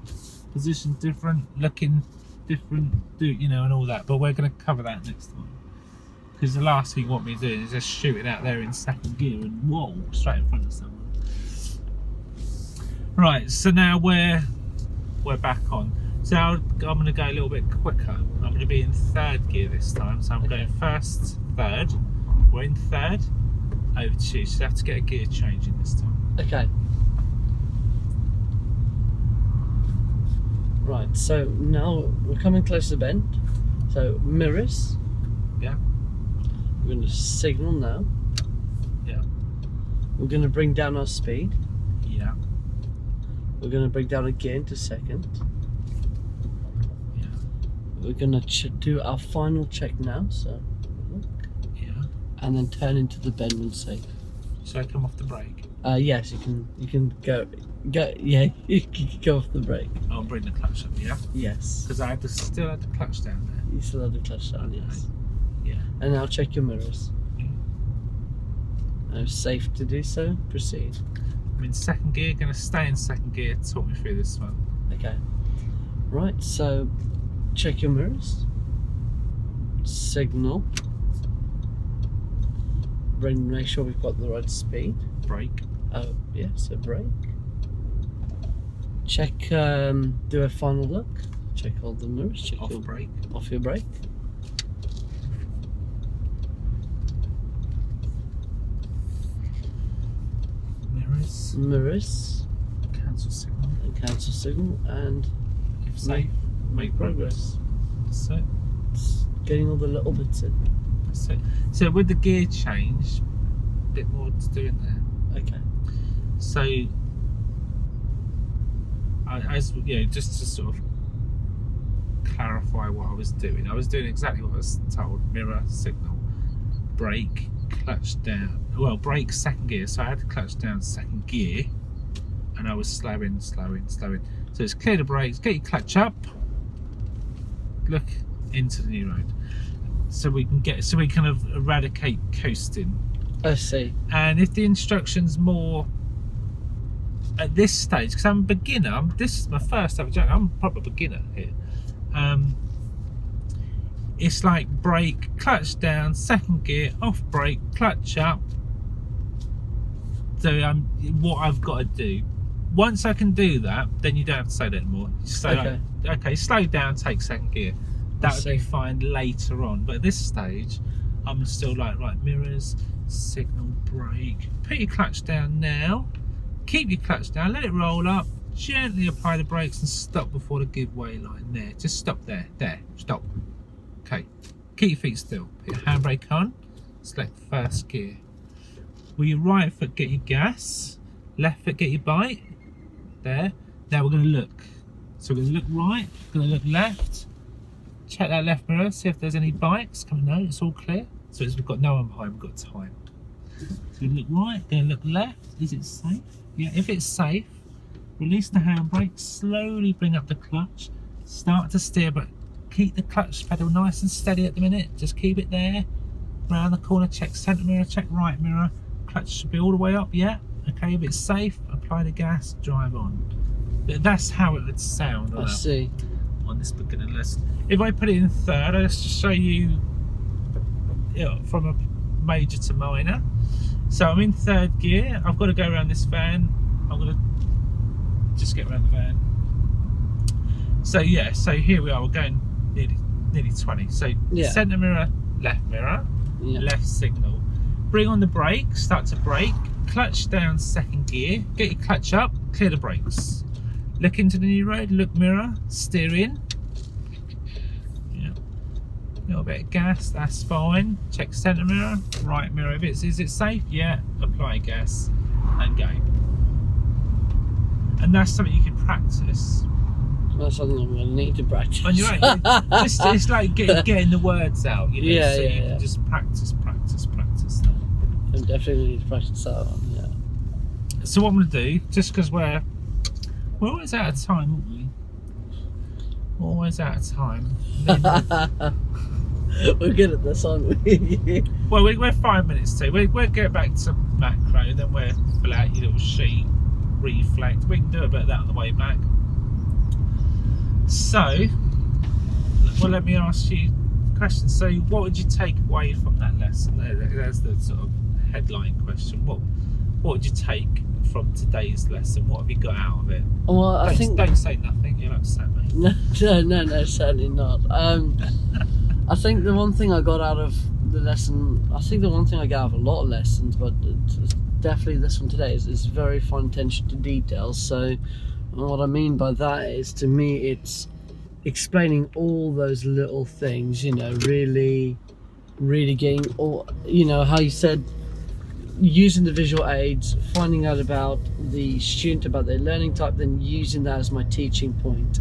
position different, looking different, and all that. But we're going to cover that next time, because the last thing you want me to do is just shoot it out there in second gear and whoa, straight in front of someone. Right, so now we're back on. So I'm going to go a little bit quicker. I'm going to be in third gear this time. So I'm going first, third. We're in third. Over to you. So you have to get a gear change in this time. Okay. Right, so now we're coming close to the bend. So mirrors. Yeah. We're going to signal now. Yeah. We're going to bring down our speed. Yeah. We're going to bring down again to second. Yeah. We're going to do our final check now. So look. Yeah. And then turn into the bend when safe. So I come off the brake. Yes, you can go. Yeah, you can go off the brake. I'll bring the clutch up. Yeah. Yes. Because I still had the clutch down there. You still have the clutch down. Okay. Yes. Yeah. And now check your mirrors. Mm. Now safe to do so. Proceed. I'm in second gear. Going to stay in second gear. Talk me through this one. Okay. Right. So check your mirrors. Signal. Make sure we've got the right speed. Brake. Oh, yeah, so brake. Check, do a final look. Check all the mirrors. Check Off your brake. Off your brake. Mirrors. Mirrors. Cancel signal. And cancel signal. And If safe, make progress. That's it. It's getting all the little bits in. That's it. So with the gear change, a bit more to do in there. Okay. So, as just to sort of clarify what I was doing exactly what I was told. Mirror, signal, brake, clutch down. Well, brake, second gear. So I had to clutch down second gear, and I was slowing. So it's clear the brakes, get your clutch up, look into the new road. So we kind of eradicate coasting. I see. And if the instruction's more at this stage, because I'm a beginner, this is my first ever journey, I'm a proper beginner here. It's like brake, clutch down, second gear, off brake, clutch up. So what I've got to do. Once I can do that, then you don't have to say that anymore. You say, okay, slow down, take second gear. That would be fine later on. But at this stage, I'm still like, right, mirrors, signal, brake. Put your clutch down now. Keep your clutch down, let it roll up. Gently apply the brakes and stop before the giveaway line there. Just stop there. There, stop. Okay, keep your feet still. Put your handbrake on. Select first gear. With your right foot, get your gas. Left foot, get your bite. There. Now we're going to look. So we're going to look right, we're going to look left. Check that left mirror, see if there's any bikes coming out. It's all clear. So we've got no one behind, we've got time. So we look right, then look left. Is it safe? Yeah, if it's safe, release the handbrake, slowly bring up the clutch, start to steer, but keep the clutch pedal nice and steady at the minute. Just keep it there. Round the corner, check centre mirror, check right mirror. Clutch should be all the way up, yeah. Okay, if it's safe, apply the gas, drive on. But that's how it would sound on this beginner list. If I put it in third, I'll just show you from a major to minor. So I'm in third gear. I've got to go around this van. I'm going to just get around the van. So yeah, so here we are. We're going nearly 20. So centre mirror, left signal. Bring on the brake. Start to brake. Clutch down second gear. Get your clutch up. Clear the brakes. Look into the new road. Look mirror. Steer in. Yeah. A little bit of gas. That's fine. Check centre mirror. Right mirror. If is it safe? Yeah. Apply gas and go. And that's something you can practice. That's something I'm going to need to practice. On your own. It's like getting the words out. You know? Yeah, so yeah, you can just practice. I definitely need to practice that one. Yeah. So what I'm going to do, just because we're always out of time, aren't we? Always out of time. We're good at this, aren't we? Well, we're 5 minutes to. We'll get back to macro, then we'll fill out your little sheet, reflect. We can do a bit of that on the way back. So, well, let me ask you a question. So, what would you take away from that lesson? There's the sort of headline question. What would you take from today's lesson? What have you got out of it? Well, Don't say nothing. You're upset, mate. No, certainly not. I think the one thing I got out of the lesson, I think the one thing I got out of a lot of lessons, but it's definitely this one today, is very fine attention to details. So what I mean by that is, to me, it's explaining all those little things, you know, really getting all, you know, how you said, using the visual aids, finding out about the student, about their learning type, then using that as my teaching point,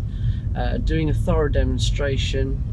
doing a thorough demonstration,